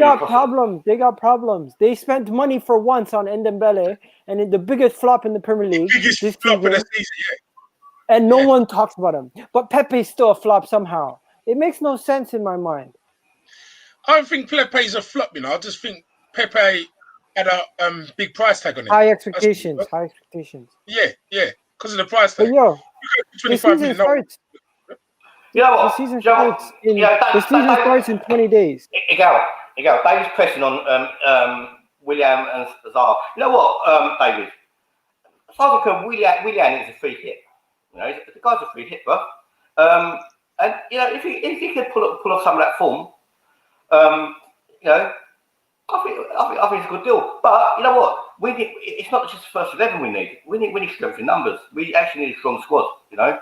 got problems. They spent money for once on Ndombele, and the biggest flop in the Premier League. Biggest flop of the season, yeah. And no one talks about him. But Pepe's still a flop somehow. It makes no sense in my mind. I don't think Pepe's a flop. You know, I just think Pepe had a big price tag on him. High expectations. Yeah, because of the price tag. But yo, the 25 season starts. You know what? The season starts in 20 days. Go. David's pressing on Willian and Zaha. You know what, David? As far as I can, Willian is a free hit. You know, the guy's a free hit, bro. And you know, if he could pull off some of that form, you know, I think it's a good deal. But you know what? It's not just the first 11 we need. We need strength in numbers. We actually need a strong squad. You know.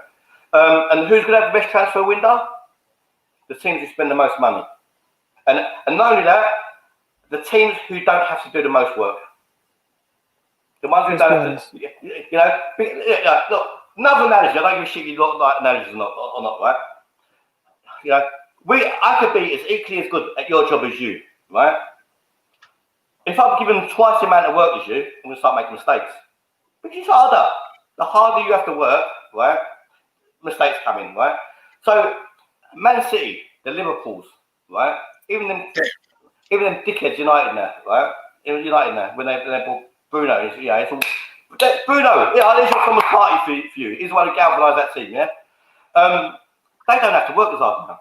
And who's going to have the best transfer window? The teams who spend the most money. And not only that, the teams who don't have to do the most work. The ones who don't have to, you know, look, another analogy, I don't give a shit you like analogies or not, right? You know, I could be as equally as good at your job as you, right? If I'm given twice the amount of work as you, I'm going to start making mistakes. Which is harder. The harder you have to work, right? Mistakes come in, right? So, Man City, the Liverpools, right? Even them dickheads United now, right? United now when they bought Bruno. It's all Bruno. Yeah, there's your Thomas Partey for you. He's the one who galvanised that team. Yeah. They don't have to work as hard now.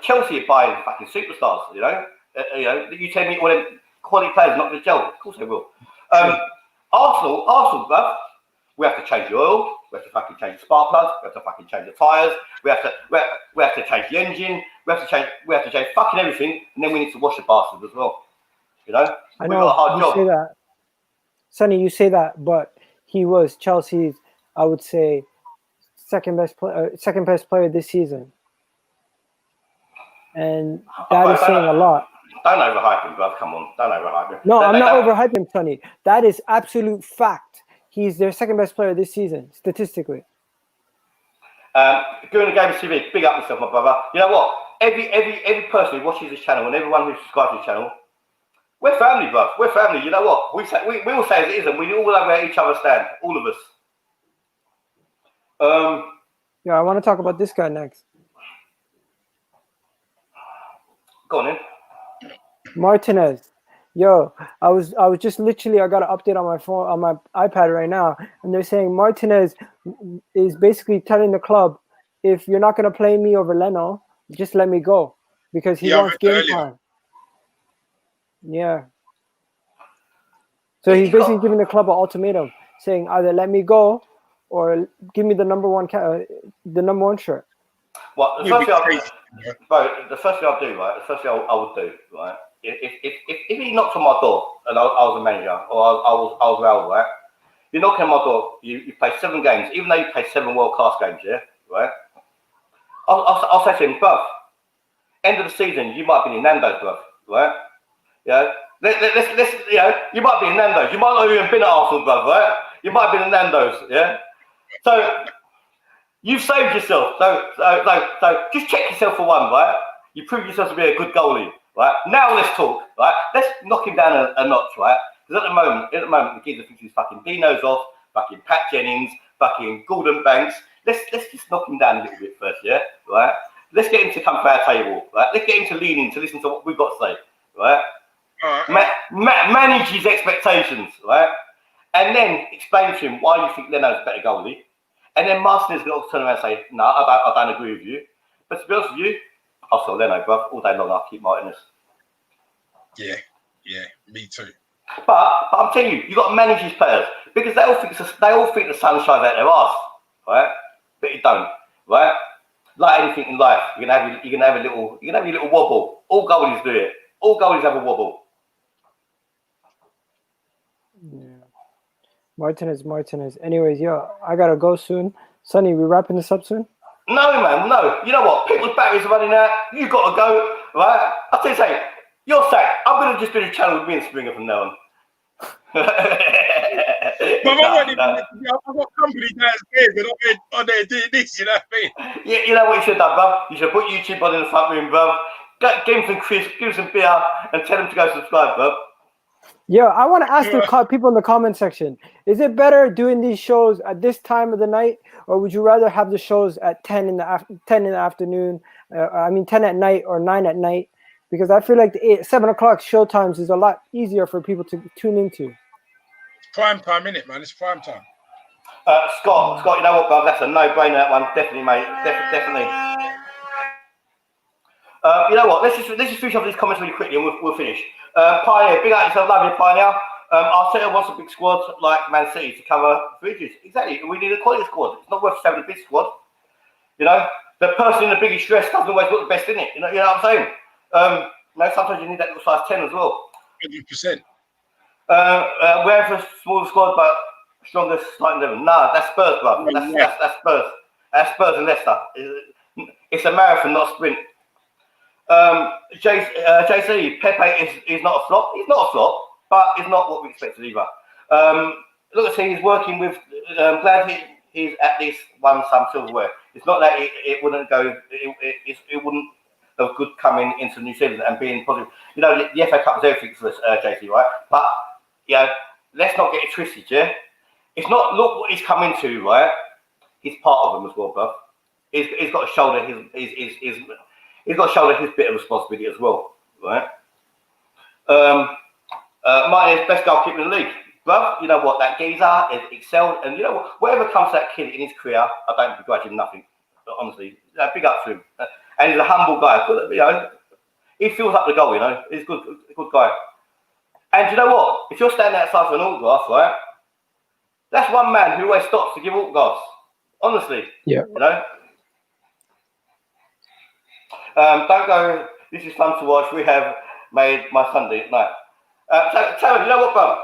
Chelsea are buying fucking superstars. You tell me all them quality players are not going to gel. Of course they will. Arsenal, bruv. We have to change the oil. We have to fucking change the spark plugs. We have to fucking change the tyres. We have to change the engine. We have to change fucking everything, and then we need to wash the bastards as well. I know got a hard job. Say that, Sonny. You say that, but he was Chelsea's, I would say, second best player this season, and that is saying a lot. Don't overhype him, bruv. Come on, don't overhype him. No, I'm not overhyping him, Sonny. That is absolute fact. He's their second best player this season, statistically. During the game of TV, big up yourself, my brother. You know what? Every person who watches this channel and everyone who subscribes to this channel, we're family, bruv. We're family. You know what? We all say as it is, and we all know where each other stand. All of us. Yeah, I want to talk about this guy next. Go on, then. Martinez. Yo, I was just literally, I got an update on my phone, on my iPad right now, and they're saying Martinez is basically telling the club, if you're not going to play me over Leno, just let me go, because he wants game time. Yeah. So he's basically giving the club an ultimatum, saying either let me go or give me the number one shirt. Well, the first thing I'll do, right? The first thing I would do, right? If he knocked on my door and I was a manager or I was Raul, right? You knock on my door, you play 7 games, even though you play 7 world-class games, yeah, right? I'll say to him, bruv, end of the season, you might be in Nando's, bruv, right? Yeah, you might be in Nando's. You might not even been at Arsenal, bruv, right? You might be in Nando's, yeah. So you've saved yourself. So just check yourself for one, right? You prove yourself to be a good goalie. Right, now let's talk. Right, let's knock him down a notch. Right, because at the moment, the kids are thinking he's fucking Dino's off, fucking Pat Jennings, fucking Gordon Banks. Let's just knock him down a little bit first, yeah. Right, let's get him to come to our table. Right, let's get him to lean in to listen to what we've got to say. Right, manage his expectations. Right, and then explain to him why you think Leno's a better goalie. And then Martinez is going to turn around and say, no, I don't agree with you. But to be honest with you, I'll sell Leno, bruv. All day long, I'll keep Martinez. Yeah, me too. But I'm telling you, you've got to manage his players because they all think the sun shines out their arse, right? But it don't, right? Like anything in life, you're gonna have your little wobble. All goalies do it. All goalies have a wobble. Yeah. Martinez. Anyways, I gotta go soon. Sonny, we wrapping this up soon? No, man, no. You know what? People's batteries are running out. You got to go, right? I'll tell you something. You're sacked. I'm going to just do the channel with me and Springer from now on. But I've got company downstairs. They're not on there doing this, you know what I mean? Yeah, you know what you should have done, bruv? You should put YouTube on in the front room, bruv. Give him some crisps, give him some beer, and tell him to go subscribe, bruv. Yeah, I want to ask the people in the comment section, is it better doing these shows at this time of the night, or would you rather have the shows at 10 in the afternoon, 10 at night or 9 at night? Because I feel like the 7 o'clock show times is a lot easier for people to tune into. Prime time, innit, man? It's prime time. Scott, you know what, bruv? That's a no-brainer, that one. Definitely, mate. Definitely. You know what? Let's just finish off these comments really quickly and we'll finish. Pioneer, big out yourself, love you, Pioneer. Arteta wants a big squad like Man City to cover bridges. Exactly. We need a quality squad. It's not worth having a big squad. You know, the person in the biggest dress doesn't always look the best in it. You know what I'm saying? Sometimes you need that little size 10 as well. 100%. We're for a smaller squad, but strongest starting 11. Nah, that's Spurs, bro. That's Spurs. That's Spurs and Leicester. It's a marathon, not a sprint. JC, Pepe is not a flop. He's not a flop, but it's not what we expected either. Look at he's working with. Glad he's at least won some silverware. It's not that it wouldn't go. It wouldn't have good coming into New Zealand and being positive. You know, the FA Cup is everything for us, JC, right? But let's not get it twisted. Yeah, it's not. Look what he's come into, right? He's part of them as well, bro. He's got to shoulder he's got to shoulder his bit of responsibility as well, right? Pioneer's best goalkeeper in the league. Bruv, you know what? That geezer is excelled. And you know what? Whatever comes to that kid in his career, I don't begrudge him nothing. Honestly, big up to him. And he's a humble guy. You know, he fills up the goal, you know. He's a good guy. And you know what? If you're standing outside for an autograph, right? That's one man who always stops to give autographs. Honestly. Yeah. You know? Don't go, this is fun to watch. We have made my Sunday night. Tell me, you know what, bro?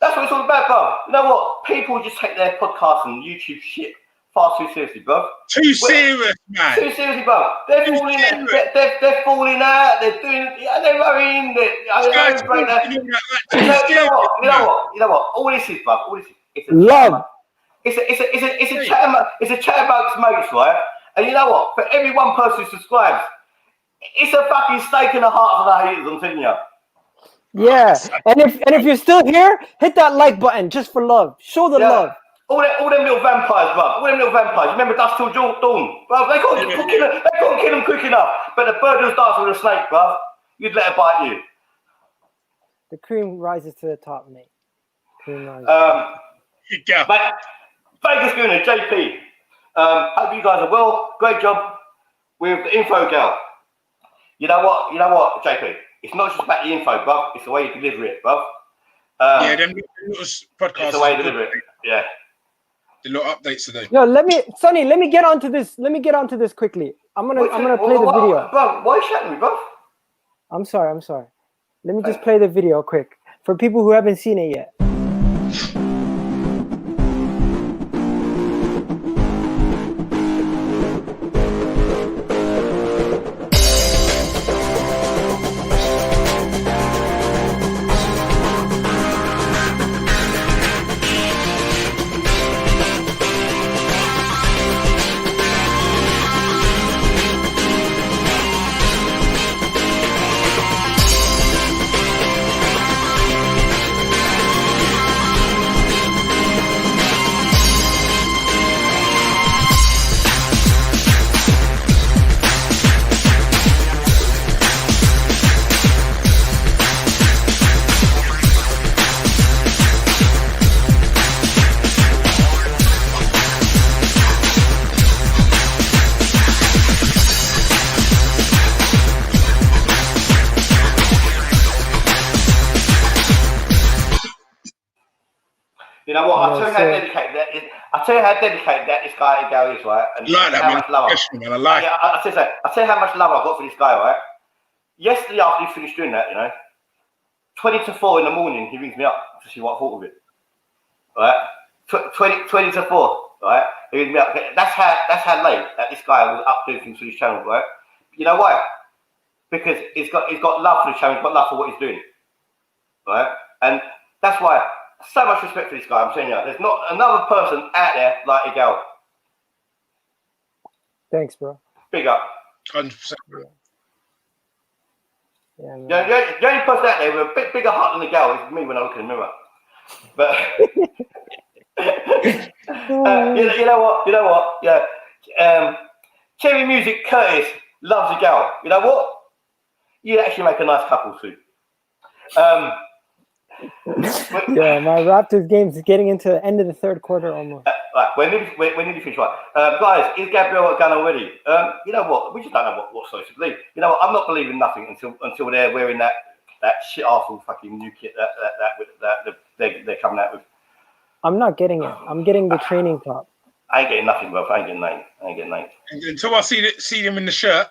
That's what it's all about, bro. You know what? People just take their podcast and YouTube shit far too seriously, bro. Too serious, man. Too seriously, bro. They're falling out. They're doing. They're worrying. You know what? All this is, bro. All this is. It's a Love. It's a chat amongst mates, right? And you know what? For every one person who subscribes, it's a fucking stake in the heart of the haters. I'm telling you. Yeah, and if you're still here, hit that like button just for love. Show the love. All them little vampires, bro. All them little vampires. Remember Dust Till Dawn, bro? They can't kill them quick enough. But the bird who starts with a snake, bro, you'd let it bite you. The cream rises to the top, mate. Cream rises. Mate, Vegas Gooner, JP. Hope you guys are well. Great job with the info, gal. You know what, JP? It's not just about the info, bro. It's the way you deliver it, bro. Them little podcasts. It's the way you deliver it. Yeah. The little updates today. Yo, Sonny, let me get onto this. Let me get onto this quickly. I'm gonna play the video. Bro, why are you shouting me, bro? I'm sorry. Let me just play the video quick for people who haven't seen it yet. You know what? I'll tell you how dedicated that this guy Gary is, right? And like that, how much love. Man, I like. Yeah, I'll tell you how much love I got for this guy, right? Yesterday after he finished doing that, you know, 20 to 4 in the morning, he rings me up to see what I thought of it. Right? 20 to 4, right? He rings me up. That's how late that this guy was up doing things for his channel, right? You know why? Because he's got love for the channel, he's got love for what he's doing. Right? And that's why. So much respect for this guy, I'm telling you. There's not another person out there like Igal. Thanks, bro. Big up. 100%. Yeah, man. The only person out there with a bit bigger heart than Igal is me when I look in the mirror. But you know what? Yeah. Cherry Music Curtis loves Igal. You know what? You actually make a nice couple too. Yeah, my Raptors game's getting into the end of the third quarter almost. Right, when did you finish? Right, guys, is Gabriel gone already? You know what? We just don't know what's supposed to believe. You know what? I'm not believing nothing until they're wearing that shit arsehole fucking new kit that they're coming out with. I'm not getting it. I'm getting the training top. I ain't getting nothing, bro. I ain't getting nothing. Until I see them in the shirt.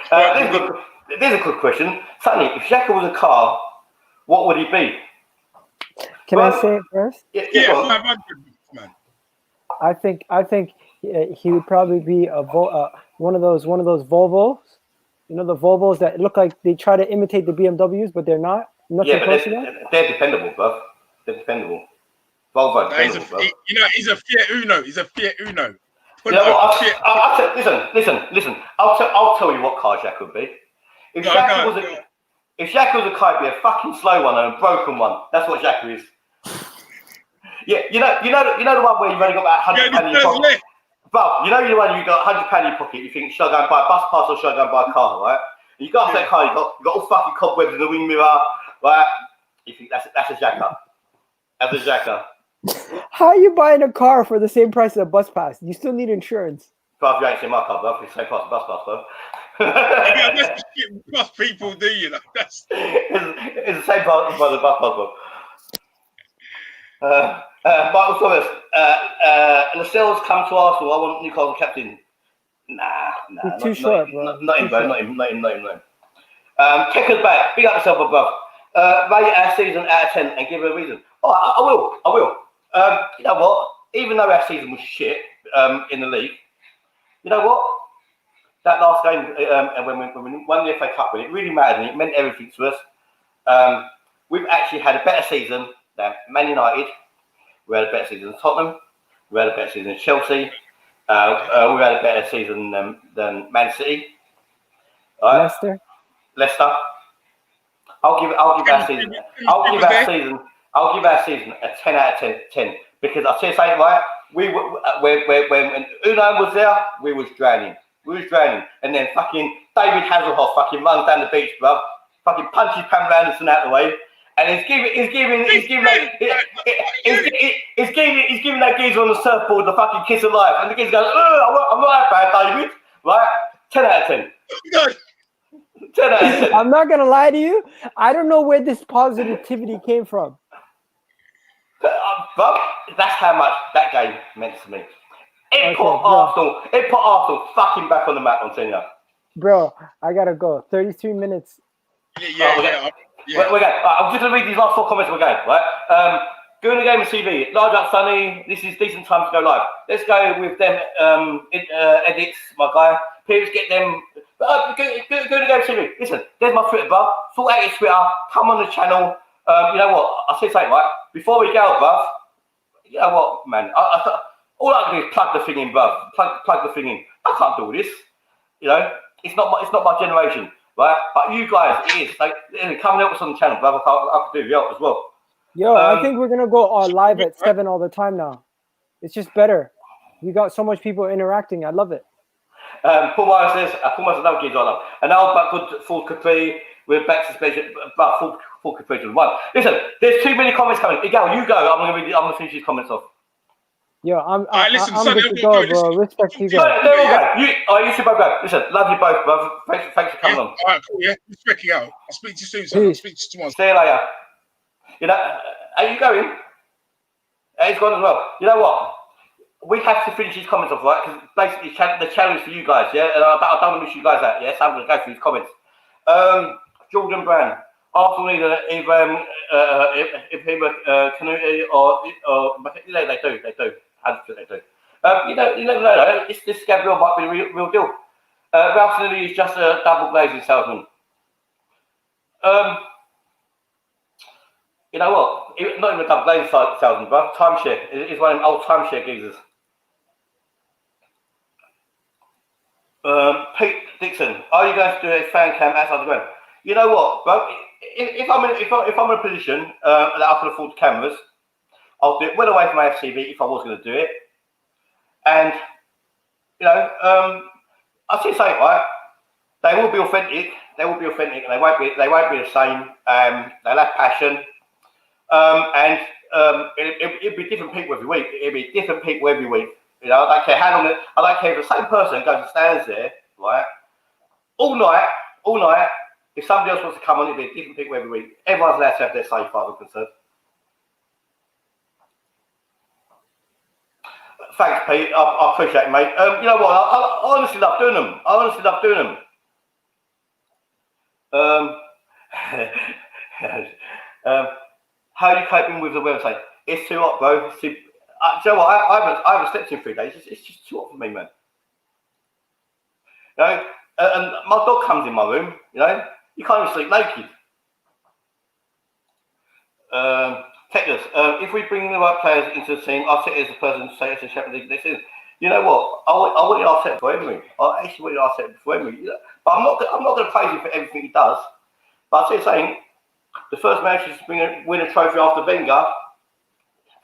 There's a good question, Sonny. If Xhaka was a car, what would he be? Can I say it first? Yeah, 500, man. I think he would probably be one of those Volvos. You know, the Volvos that look like they try to imitate the BMWs, but they're not. Yeah, but they're dependable, bro. They're dependable. Volvo dependable, bro. He's a Fiat Uno. He's a Fiat Uno. Listen. I'll tell you what car Xhaka would be. If Xhaka was a car, it'd be a fucking slow one and a broken one. That's what Xhaka is. Yeah, you know the one where you've only got about £100 in your pocket. But you know the one you got £100 in your pocket. You think, should I go and buy a bus pass or should I go and buy a car, right? And you got off that car, you got all fucking cobwebs in the wing mirror, right? You think that's a jacker? That's a jacker. How are you buying a car for the same price as a bus pass? You still need insurance. But you ain't seen my car, bro. It's the same price as bus pass, bro. Yeah, that's the shit bus people do, you know. That's it's the same price as the bus pass, bro. Michael Thomas, Lascelles come to Arsenal. I want Newcastle captain. Nah. He's too short, bro. Not him, bro. Not him. Tekker's back. Big up yourself, bro. Rate our season out of 10 and give a reason. Oh, I will. You know what? Even though our season was shit in the league, you know what? That last game, when we won the FA Cup, it really mattered and it meant everything to us. We've actually had a better season than Man United. We had a better season than Tottenham. We had a better season than Chelsea. We had a better season than Man City. Right? Leicester. I'll give our season a 10 out of 10 because I'll tell you something, right? When Unai was there, we was drowning, and then fucking David Hasselhoff fucking runs down the beach, bruv, fucking punches Pam Anderson out the way, and he's giving that geezer on the surfboard the fucking kiss of life, and the geezer goes, I'm not that bad, David, right? 10 out of 10. 10 out of 10. I'm not gonna lie to you. I don't know where this positivity came from. But that's how much that game meant to me. It put Arsenal fucking back on the map, I'm telling you. Bro, I gotta go. 33 minutes. Yeah. We're going. I'm just gonna read these last 4 comments. We're going, right? Going to game of TV. Large up, Sonny. This is decent time to go live. Let's go with them. Edits, my guy. Please get them. Go to game of TV. Listen, there's my Twitter, bruv. Sort out your Twitter. Come on the channel. You know what? I'll say something, right? Before we go, bruv. You know what, man? All I can do is plug the thing in, bruv. Plug the thing in. I can't do this. You know, it's not my generation, right? But you guys, it is. Like, come and help us on the channel, bruv. I can do the help as well. Yo, I think we're gonna go live at 7 all the time now. It's just better. We got so much people interacting. I love it. Paul Myers says, Paul Myers another geezer I love. And now back good full Capri. We're back to suspension, but full Capri to 1. Listen, there's too many comments coming. Igal, you go. I'm gonna finish these comments off. Yo, I'm listen, I'm Sonny, good to go, bro. Respect you guys. No, you should both go. Listen, love you both, brother. Thanks for coming on. All right, cool, yeah. Respect you out. I'll speak to you soon, son. I'll speak to you tomorrow. See you later. You know, are you going? He's gone as well. You know what? We have to finish these comments off, right? Because basically the challenge for you guys, yeah? And I don't want to miss you guys out, yeah? So I'm going to go through these comments. Jordan Brown. Arsenal need if he were Canute or you know, they do. 100% they do. You never know. This Gabriel might be a real deal. Ralph Lilly is just a double glazing salesman. You know what? Not even a double glazing salesman, bro. Timeshare. He's one of them old timeshare geezers. Pete Dixon, are you going to do a fan cam outside the ground? You know what, bro? If I'm in a position that I can afford cameras, I'll do it well away from my FTV if I was going to do it. And you know, I'll say something, right? They will be authentic. They will be authentic, and they won't be the same. They'll have passion, and it'll be different people every week. It'll be different people every week. You know, I don't care how long. I don't care if the same person goes and stands there, right, all night. If somebody else wants to come on, it'll be different people every week. Everyone's allowed to have their say, as far as I'm concerned. Thanks, Pete. I appreciate it, mate. You know what? I honestly love doing them. How are you coping with the website? It's too hot, bro. Do you know what? I haven't slept in 3 days. It's just too hot for me, man. You know, and my dog comes in my room. You know, you can't even sleep naked. Techless. If we bring the right players into the team, I'll sit as a person to say it's a Champions League next season. You know what? I want Arteta for everything. I actually want Arteta for everything. But I'm not going to praise him for everything he does. But I'll tell you saying, the first manager to win a trophy after Wenger,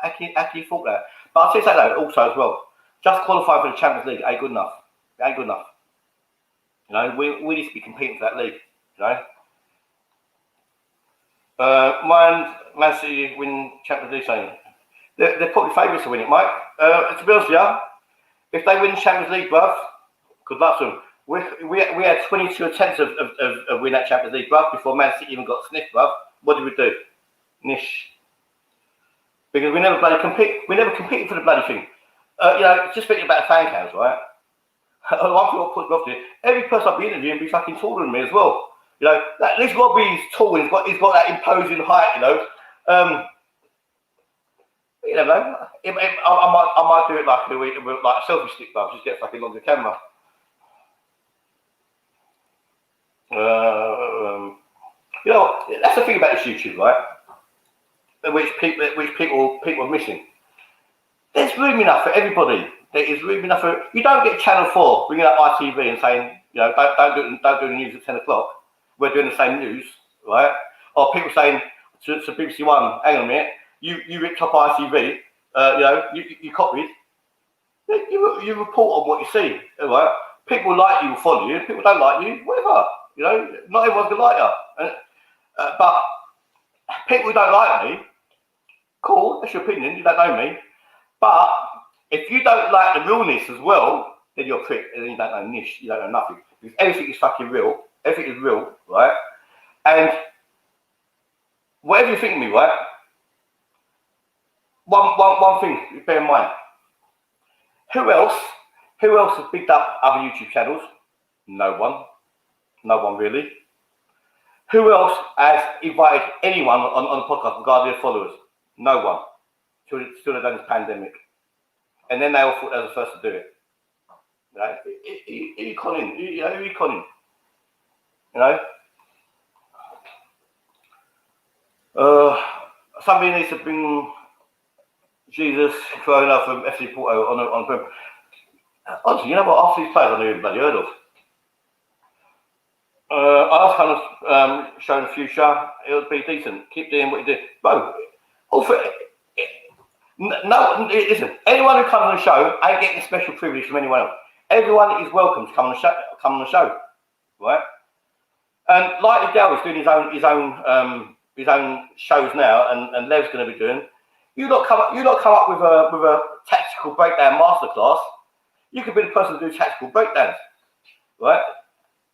actually thought that. But I'll tell you that also as well. Just qualifying for the Champions League ain't good enough. It ain't good enough. You know, we need to be competing for that league. You know. Man City win Champions League. Saying they're probably favourites to win it, Mike. To be honest with you, if they win the Champions League, bruv, good luck to them. We had 22 attempts of winning that Champions League, bruv, before Man City even got sniffed, bruv. What did we do? Nish. Because we never bloody compete. We never competed for the bloody thing. Just thinking about fan cams, right? One thing that puts me off here, every person I've been interviewing be fucking taller than me as well. This Robbie's tall and he's got that imposing height, You never know. I might do it like a selfie stick, but just get a fucking longer camera. That's the thing about this YouTube, right? Which people are missing. There's room enough for everybody. There is room enough for. You don't get Channel 4 bringing up ITV and saying, don't do the news at 10 o'clock. We're doing the same news, right? Or people saying to BBC One, hang on a minute, you ripped up ITV, you copied. You report on what you see, right? People like you will follow you. People don't like you, whatever. Not everyone's gonna like you. But people who don't like me, cool, that's your opinion. You don't know me. But if you don't like the realness as well, then you're a prick, and then you don't know niche. You don't know nothing because everything is fucking real. Everything is real, right? And whatever you think of me, right? One thing, bear in mind. Who else has picked up other YouTube channels? No one. No one really. Who else has invited anyone on the podcast regarding their followers? No one. Till they've done this pandemic. And then they all thought they were the first to do it. Who you calling? Who you calling? Somebody needs to bring Jesus Corona from FC Porto on. Honestly, what? Half these players I never even bloody heard of. I was kind of showing the future. It'll be decent. Keep doing what you do, bro. Listen. Anyone who comes on the show ain't getting a special privilege from anyone else. Everyone is welcome to come on the show, right? And like the Gal is doing his own shows now, and Lev's going to be doing. You lot come up with a tactical breakdown masterclass. You could be the person to do tactical breakdowns, right?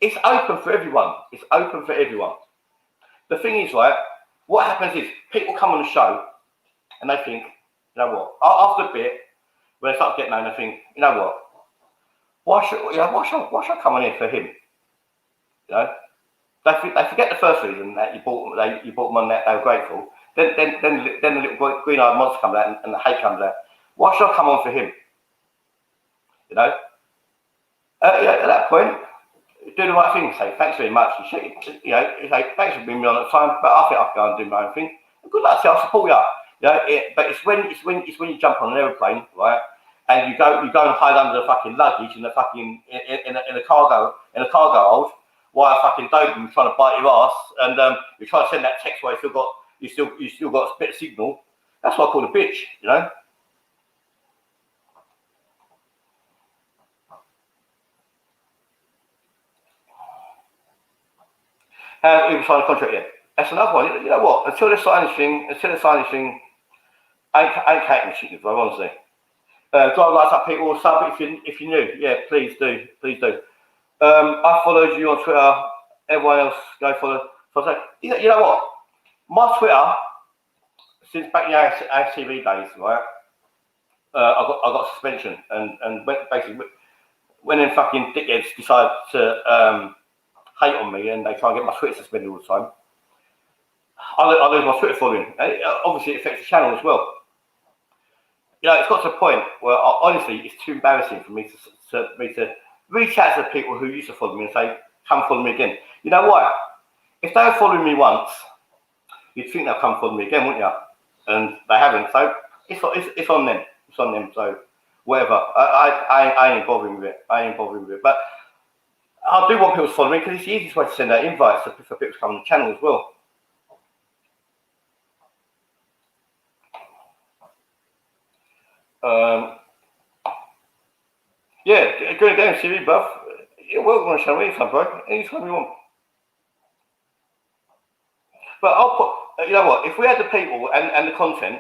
It's open for everyone. It's open for everyone. The thing is, right? What happens is people come on the show and they think, you know what? After a bit, when they start getting known, they think, you know what? Why should I come on here for him? They forget the first reason that you bought them on that they were grateful. Then the little green-eyed monster comes out and the hate comes out. Why should I come on for him? At that point, do the right thing. Say thanks very much. Say thanks for bringing me on at the time, but I think I can go and do my own thing. And good luck to you. I'll support you. But it's when you jump on an aeroplane, right? And you go and hide under the fucking luggage in the fucking in a cargo hold. While a fucking Doberman's trying to bite your ass, and you're trying to send that text where you still got a bit of signal. That's what I call a bitch, Haven't even signed a contract yet. That's another one. You know what? Until they sign this thing, I ain't catching shit, bro. Honestly, drive lights up, people. Sub if you're new. Yeah, please do. I followed you on Twitter. Everyone else go follow. You know what? My Twitter, since back in the ATV days, right? I got suspension and basically when them fucking dickheads decide to hate on me and they try and get my Twitter suspended all the time, I lose my Twitter following. And obviously, it affects the channel as well. It's got to a point where honestly, it's too embarrassing for me to reach out to the people who used to follow me and say, come follow me again. You know why? If they were following me once, you'd think they'll come follow me again, wouldn't you? And they haven't. So it's on them. It's on them. So whatever. I ain't bothering with it. But I do want people to follow me because it's the easiest way to send out invites for people to come on the channel as well. Yeah, go down, CV buff. You're welcome on the channel anytime, bro. Anytime you want. But You know what? If we had the people and the content,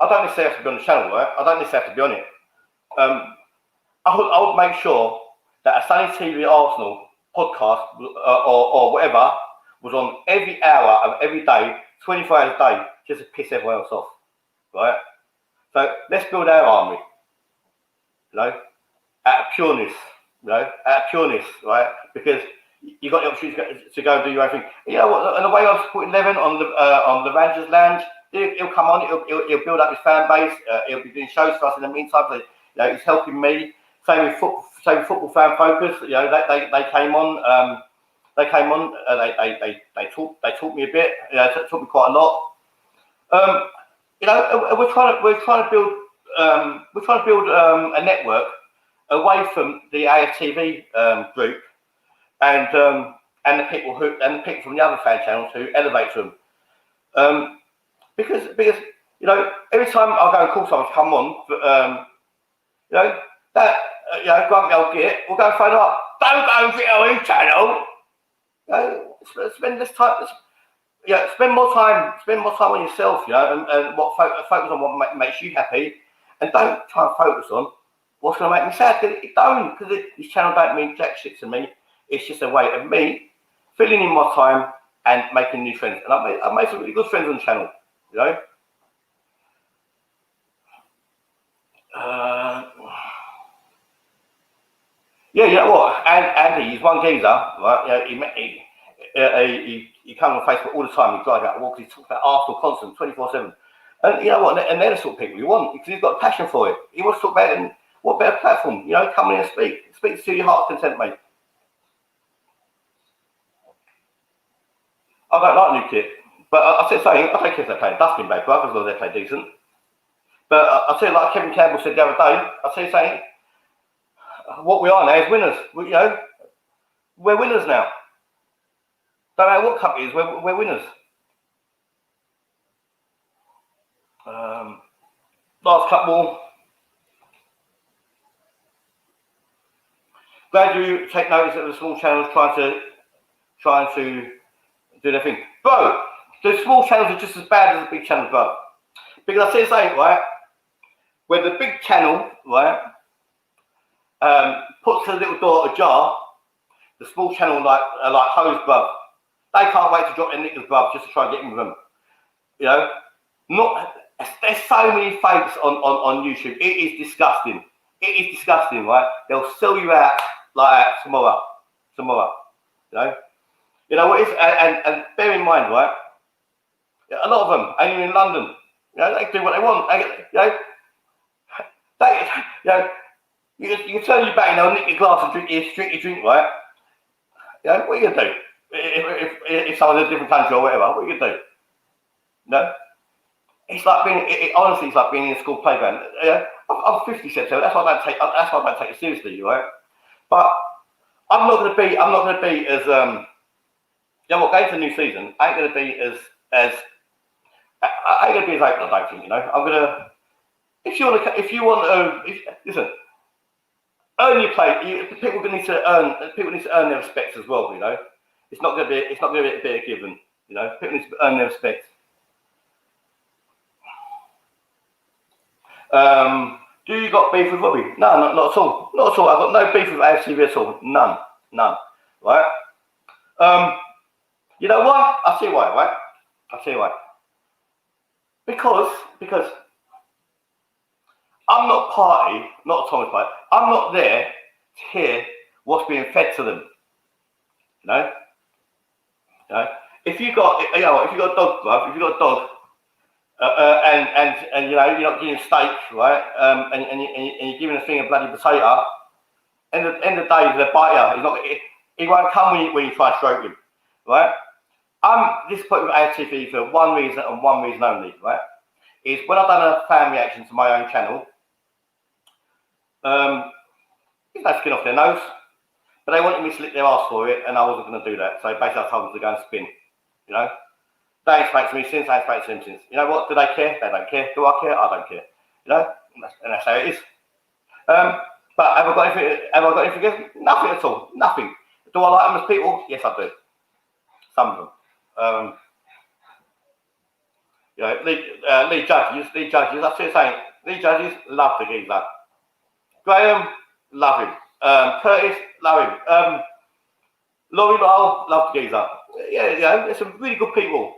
I don't necessarily have to be on the channel, right? I don't necessarily have to be on it. I would make sure that a Sonny TV Arsenal podcast or whatever was on every hour of every day, 24 hours a day, just to piss everyone else off, right? So let's build our army, you know, out of pureness, you know, out of pureness, right? Because you got the opportunity to go and do your own thing. You know what? And the way I'm supporting Levin on the Rangers Lounge, he'll come on. He'll build up his fan base. He'll be doing shows for us in the meantime. So, you know, he's helping me. Same with football fan focus. You know, they came on. They taught me a bit. You know, taught me quite a lot. You know, we're trying to build a network away from the AFTV group and the people from the other fan channels who elevate them. Because you know, every time I go and call someone to come on, you know, that you know, grumpy old git will go and phone up. Don't go and get our own channel. You know, spend this time. Yeah, spend more time on yourself. You know, and what focus on what makes you happy, and don't try and focus on what's going to make me sad. Because it don't. Because this channel don't mean jack shit to me. It's just a way of me filling in my time and making new friends. And I've made some really good friends on the channel. You know. Yeah, you know what? Andy, he's one geezer, right? You know, he comes on Facebook all the time. He drives out walks. He talks about Arsenal constant, 24/7. And you know what? And they're the sort of people you want because he's got a passion for it. He wants to talk about it. And what better platform? You know, come in and speak. Speak to your heart's content, mate. I don't like new kit, but I said something. I don't care if they play dusting back, as long as they play decent. But I tell you, like Kevin Campbell said the other day, I tell you something. What we are now is winners. You know, we're winners now. Don't matter what cup it is, we're winners. Last couple. Glad you take notice of the small channels trying to do their thing. Bro, the small channels are just as bad as the big channels, bro. Because I say something, right? When the big channel, right, puts a little door ajar, the small channel like hose, bruv. They can't wait to drop their knickers, bruv, just to try and get in with them. You know, there's so many fakes on YouTube. It is disgusting. It is disgusting, right? They'll sell you out like that tomorrow. You know what it is? And bear in mind, right? A lot of them, and you're in London, you know, they do what they want. You can turn your back and they'll nick your glass and drink your drink, right? You know, what are you going to do? If someone's in a different country or whatever, what are you going to do? No? It's like honestly, it's like being in a school playground. I'm 50 cents, so that's why I don't take it seriously, right? But I'm not going to be as, you know what, going to the new season, I ain't going to be as open, I don't think, you know. I'm going to, if you want to, listen, earn your play. People need to earn their respect as well. You know, it's not going to be a bit of given. You know, people need to earn their respect. Do you got beef with Robbie? No, not at all. Not at all. I've got no beef with AFTV at all. None. Right? You know why? I'll tell you why. Right? I'll tell you why. Because I'm not party, not a Thomas party. I'm not there to hear what's being fed to them. You know? If you got a dog, bruv, if you got a dog, and you know, you're not giving steak, right? And you're giving a thing of bloody potato. End of the day, he's gonna bite you. He won't come when you try to stroke him, right? I'm disappointed with AFTV for one reason and one reason only, right? Is when I've done a fan reaction to my own channel, there's no skin off their nose, but they wanted me to lick their ass for it, and I wasn't going to do that. So basically, I told them to go and spin. You know, they ain't spoke to me since. I ain't spoke to them since. You know what? Do they care? They don't care. Do I care? I don't care. You know, and that's how it is. But have I got anything against them? Nothing at all. Nothing. Do I like them as people? Yes, I do. Some of them. You know, Lee Judges. That's what I'm saying. Lee Judges, love the geezer. Graham, love him. Curtis, love him. Laurie Lyle, love the geezer. Yeah, there's some really good people.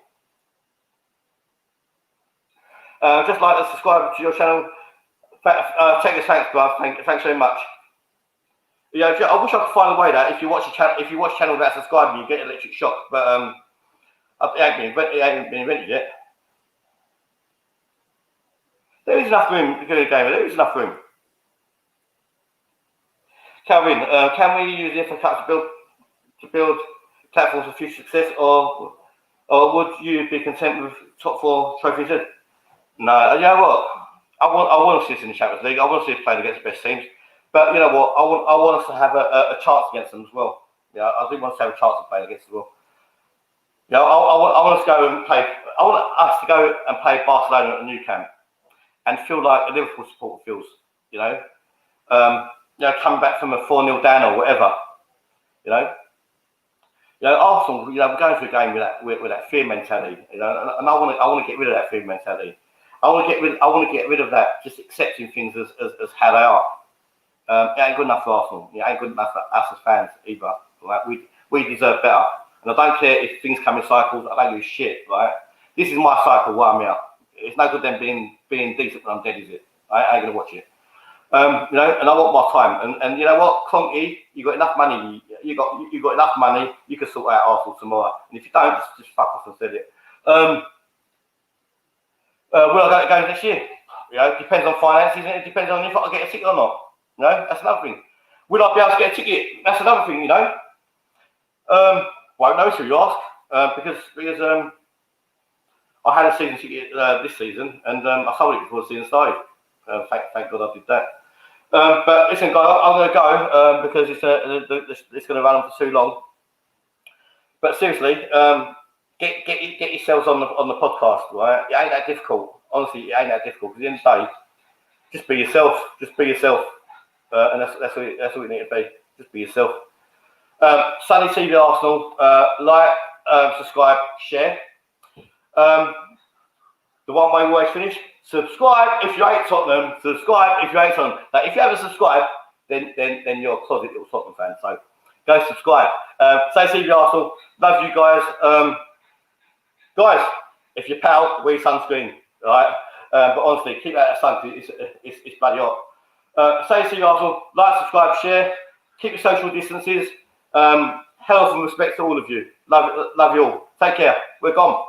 Just like to subscribe to your channel. Take a thanks, guys. Thanks very much. Yeah, I wish I could find a way that if you watch a channel without subscribing, you get electric shock. But it ain't been invented yet. There is enough room to get a game. There is enough room. Calvin, can we use the FA Cup to build platforms for future success, or would you be content with top 4 trophies? No, you know what? I want to see us in the Champions League. I want to see us playing against the best teams. But you know what? I want us to have a chance against them as well. Yeah, I do want us to have a chance of playing against them as well. You know, I want us to go and play. I want us to go and play Barcelona at the Nou Camp and feel like a Liverpool supporter feels. You know, coming back from a 4-0 down or whatever. You know, Arsenal. You know, we're going through a game with that fear mentality. You know, and I want to get rid of that fear mentality. I want to get rid of that, just accepting things as how they are. It ain't good enough for Arsenal. It ain't good enough for us as fans either. Right? We deserve better. And I don't care if things come in cycles. I don't give a shit. Right? This is my cycle. Why I'm here. It's no good them being decent when I'm dead, is it? I ain't gonna watch it. You know, and I want my time. And you know what, Conky, you got enough money. You got enough money. You can sort out Arsenal tomorrow. And if you don't, just fuck off and said it. Will I go next year? You know, it depends on finances, and it depends on if I get a ticket or not. You know, that's another thing. Will I be able to get a ticket? That's another thing, you know. Won't know till you ask, because I had a season ticket this season, and I sold it before the season started. Thank God I did that. But listen, guys, I'm going to go because it's going to run on for too long. But seriously, get yourselves on the podcast, right? It ain't that difficult. Honestly, it ain't that difficult. Because at the end of the day, just be yourself. Just be yourself, and that's what you need to be. Just be yourself. Sonny TV Arsenal. Like, subscribe, share. The one way we always finish. Subscribe if you hate Tottenham. Subscribe if you hate Tottenham. Now, if you haven't subscribed, then you're a closet little Tottenham fan. So go subscribe. Say TV Arsenal. Love you guys. Guys, if you're pal, wear sunscreen. All right. But honestly, keep out of sun. It's bloody hot. Say TV Arsenal. Like, subscribe, share. Keep your social distances. Health and respect to all of you. Love you all. Take care. We're gone.